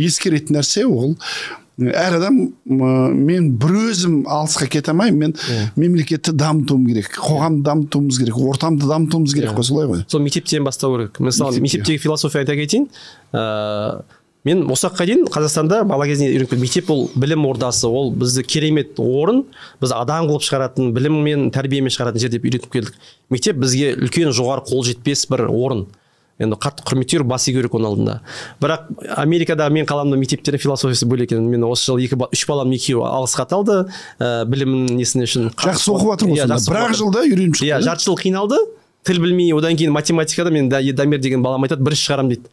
[SPEAKER 1] ескеретін нәрсе ол әр адам, мен бір өзім алысқа кете алмаймын, мен мемлекетті дамытуым керек, қоғамды дамытуымыз керек, ортамды дамытуымыз керек қой, солай ғой.
[SPEAKER 2] Сол мектептен бастау керек. Мысалы, мектептегі философия айта кетейін. Мен осы уақытқа дейін Қазақстанда бала кезінен үйреніп келдім. Мектеп ол білім ордасы, ол бізді керемет орын, біз адам қылып шығаратын, білім мен тәрбиемен шығаратын жер деп үйретіп келдік. Мектеп бізге үлкен жоғары қол жетпес бір орын. Енді қатты құрметтеу, бас иію керек оның алдында. Бірақ Америкада мен қаламда мектептердің философиясы бөлек екен. Мен осы жылы 3 балам екеуі алғыс хат алды, білімнің несіне үшін.
[SPEAKER 1] Жақсы оқып жатыр ғой. Бір-ақ жылда үйреніп шықты.
[SPEAKER 2] Жарты жыл қиналды. Тіл білмей, одан кейін математикада мен Дамир деген балам айтады, бірінші шығарам дейді.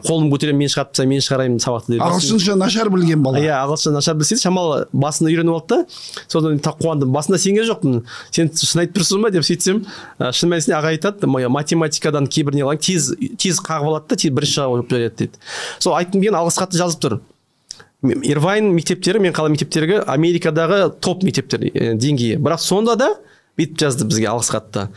[SPEAKER 2] Қолым көтерем, мен шығарып тастаймын, мен шығарайын сабақты дейді.
[SPEAKER 1] Ағылшынша нашар білген бала.
[SPEAKER 2] Ағылшынша нашар білсе, шамалы басында үйреніп алды да. Содан қуандым. Басында сенген жоқпын. Сен шын айтып тұрсың ба деп сөйтсем, шын мәнісінде аға айтады, математикадан кейбір не алған, тез қағып алады да, тез бірінші жауап береді дейді. Сол айттым деген алғыс хатты жазып тұр. Ирвайн мектептері, мен қала мектептерге Америкадағы топ мектептер деңгейі. Бірақ сонда да бүйтіп жазды бізге алғыс хатты.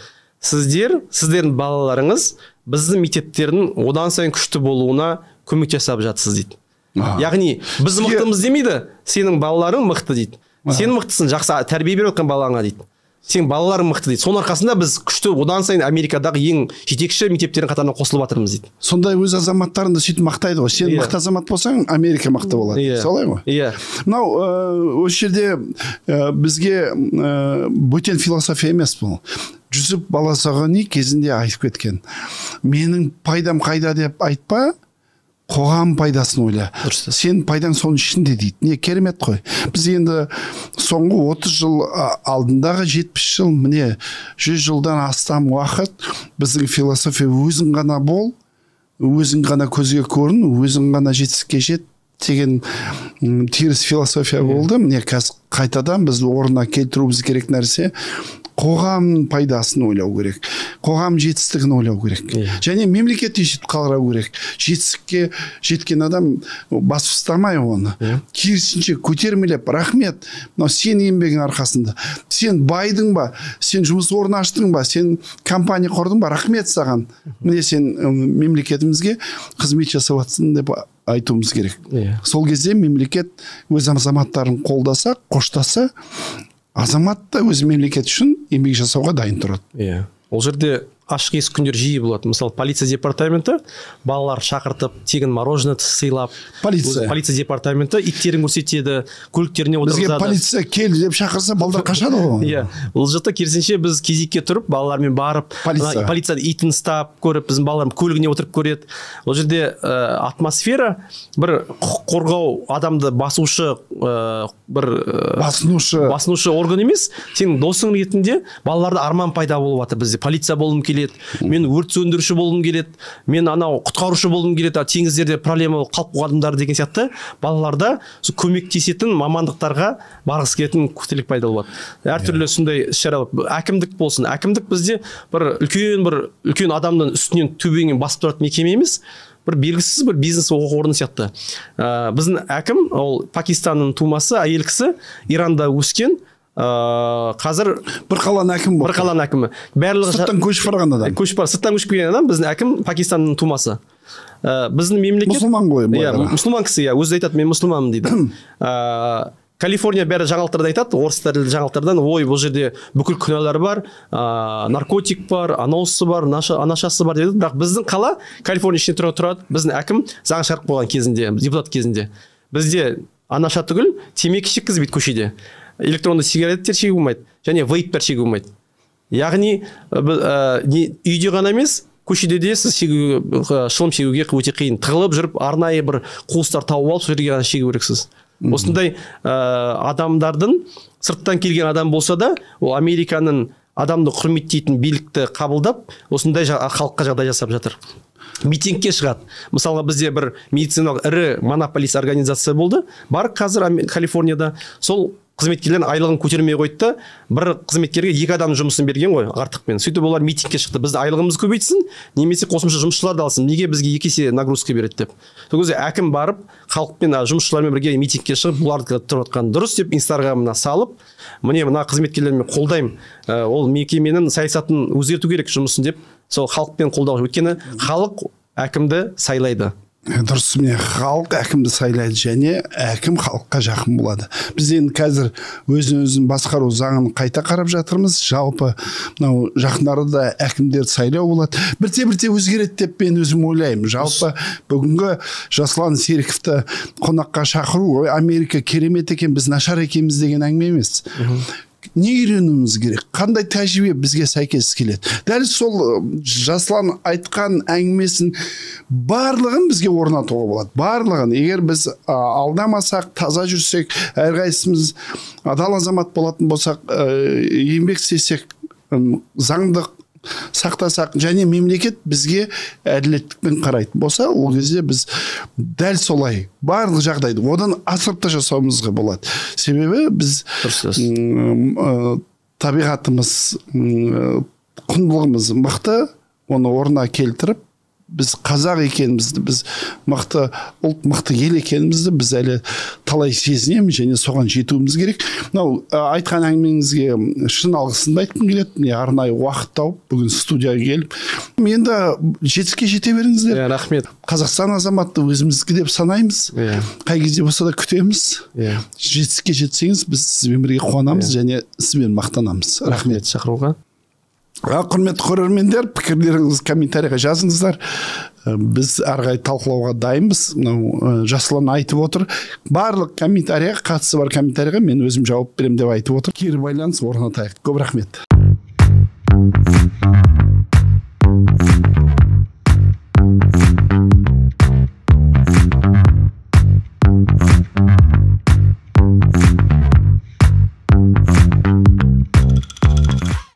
[SPEAKER 2] Сіздердің балаларыңыз біздің мектептердің одан сайын күшті болуына көмек жасап жатсыз дейді. Яғни біз мықтымыз демейді, сенің балаларың мықты дейді. Сен мықтысың, жақсы тәрбие беріп отқан балаңа дейді. Сен балаларың мықты дейді. Соның арқасында біз күшті одан сайын Америкадағы ең жетекші мектептердің қатарына қосылып жатырмыз дейді.
[SPEAKER 1] Сондай өз азаматтарын да сөйтіп мақтайды ғой. Сен мықты азамат болсаң, Америка мықты болады. Солай ғой?
[SPEAKER 2] Иә.
[SPEAKER 1] Мынау осы жерде бізге бөтен философия емес бұл. Жүсіп Баласағуни кезінде айтып кеткен. Менің пайдам қайда деп айтпа, қоғам пайдасын ойла. Сен пайдаң соның ішінде дейді. Не керемет қой. Біз енді соңғы 30 жыл алдындағы 70 жыл, міне 100 жылдан астам уақыт біздің философия өзің ғана бол, өзің ғана көзге көрін, өзің ғана жетістікке жет деген теріс философия болды. Міне қазір қайтадан біз орнына келтіруіміз керек нәрсе қоғам пайдасын ойлау керек, қоғам жетістігін ойлау керек, және мемлекет жетіп қарау керек. Жетістікке жеткен адам бас ұстамай оны, керісінше көтермелеп, рахмет, мынау сен еңбегің арқасында, сен байдың ба, сен жұмыс орнын аштың ба, сен компания құрдың ба, рахмет саған, міне сен мемлекетімізге қызмет жасап жатсың деп айтуымыз керек. Сол кезде мемлекет өз азаматтарын қолдаса, қоштаса, азамат та өз мемлекет үшін еңбек жасауға дайын тұрады.
[SPEAKER 2] Ол жерде ашық есік күндер жиі болады. Мысалы, полиция департаменті балалар шақыртып, тегін мороженое сыйлап, полиция департаменті иттерін көрсетеді, көліктеріне отырғызады.
[SPEAKER 1] Бізге полиция кел деп шақырса, балдар қашады ғой.
[SPEAKER 2] Ол жақта керісінше біз кезекке тұрып, балалармен барып, полиция итін ұстап көріп, біздің балаларым көлігіне отырып көреді. Ол жерде атмосфера бір құқық қорғау адамды басушы бір басынушы орган емес, сенің досың ретінде балаларда арман пайда болып жатыр. Бізде полиция болуым келеді, мен өрт сөндіруші болуым келеді, мен анау құтқарушы болуым келеді, теңіздерде проблема қалып қойған адамдар деген сияқты балаларда көмектесетін мамандықтарға барғысы келетін көптілік пайда болады. Әртүрлі сондай іс-шара, әкімдік болсын. Әкімдік бізде бір үлкен адамның үстінен төбеңнен басып тұратын мекеме емес, бір белгісіз бір бизнес оқу орны сияқты. Біздің әкім, ол Пакистанның тумасы, әйел кісі, Иранда өскен, қазір
[SPEAKER 1] бір қаланың әкімі болды.
[SPEAKER 2] Бір қаланың әкімі. Барлығы
[SPEAKER 1] сырттан көшіп барған адам.
[SPEAKER 2] Сырттан көшіп келген адам, біздің әкім Пакистанның тумасы. Біздің мемлекет
[SPEAKER 1] мұсылман ғой.
[SPEAKER 2] Мұсылман кісі, өзі айтады, мен мұсылманмын дейді. Калифорния бәрі жаңалықтарда айтады, орыс тілді жаңалықтардан, ой, бұл жерде бүкіл күнәлар бар, наркотик бар, анаусы бар, анашасы бар дейді. Бірақ біздің қала Калифорния ішінде тұрады. Біздің әкім заң шығарып қойған кезінде, депутат кезінде. Бізде анаша түгіл темекі шеккізбейді көшеде. Электронды сигареттер шегуге болмайды, және вейптер шегуге болмайды. Яғни үйде ғана емес, көшеде де сіз шылым шегуге өте қиын. Тығылып жүріп, арнайы бір қуыстар тауып алып, сол жерге ғана шегу керексіз. Осындай адамдардың сырттан келген адам болса да, ол Американың адамды құрметтейтін билікті қабылдап, осындай халыққа жағдай жасап жатыр. Митингке шығады. Мысалға бізде бір медициналық ірі монополист организация болды. Бар қазір Калифорнияда. Сол қызметкерлердің айлығын көтермей қойды да, бір қызметкерге 2 адам жұмысын берген ғой, артықпен. Сөйтіп олар митингке шықты. Бізді айлығымыз көбейтсін, немесе қосымша жұмысшыларды алсын. Неге бізге 2 есе нагрузка береді деп. Сол кезде әкім барып, халықпен, жұмысшылармен бірге митингке шығып, бұларды тұрып жатқан дұрыс деп Инстаграмына салып, міне мына қызметкерлермен қолдаймын. Ол мекеменің саясатын өзгерту керек жұмысын деп, сол халықпен қолдау. Өйткені халық әкімді сайлайды.
[SPEAKER 1] Дұрыс, міне халық әкімді сайлайды, және әкім халыққа жақын болады. Біз енді қазір өзін басқару заңын қайта қарап жатырмыз. Жалпы мынау жақын арада әкімдерді сайлау болады. Бірте өзгереді деп мен өзім ойлаймын. Жалпы бүгінгі Жасұлан Серіковті қонаққа шақыру, Америка керемет екен, біз нашар екенбіз деген әңгіме емес. Не үйренуіміз керек, қандай тәжірибе бізге сәйкес келеді. Дәл сол Жасұлан айтқан әңгімесін барлығын бізге орнатуға болады. Барлығын, егер біз алдамасақ, таза жүрсек, әрқайсымыз адал азамат болатын болсақ, еңбек істесек, заңдық сақтасақ, және мемлекет бізге әділеттікпен қарайтын болса, ол кезде біз дәл солай барлық жағдайды одан асырып та жасауымызға болады. Себебі біз табиғатымыз, құндылығымыз мықты, оны орнына келтіріп, біз қазақ екенімізді, біз мықты ұлт, мықты ел екенімізді біз әлі талай сезінеміз, және соған жетуіміз керек. Мынау айтқан әңгімеңізге шын алғысымды айтқым келеді. Арнайы уақыт тауып, бүгін студияға келіп, енді жетістікке жете беріңіздер.
[SPEAKER 2] Рахмет.
[SPEAKER 1] Қазақстан азаматты өзіміздікі деп санаймыз. Қай кезде болса да күтеміз. Жетістікке жетсеңіз, біз сізбен бірге қуанамыз, және сізбен мақтанамыз.
[SPEAKER 2] Рахмет шақыруға.
[SPEAKER 1] Құрметті көрермендер, пікірлеріңізді комментарийға жазыңыздар. Біз әрі талқылауға дайынбыз. Жасұлан айтып отыр. Барлық комментарийға, қатысы бар комментарийға мен өзім жауап беремін деп айтып отыр. Кері байланыс орнатайық. Көп рахмет.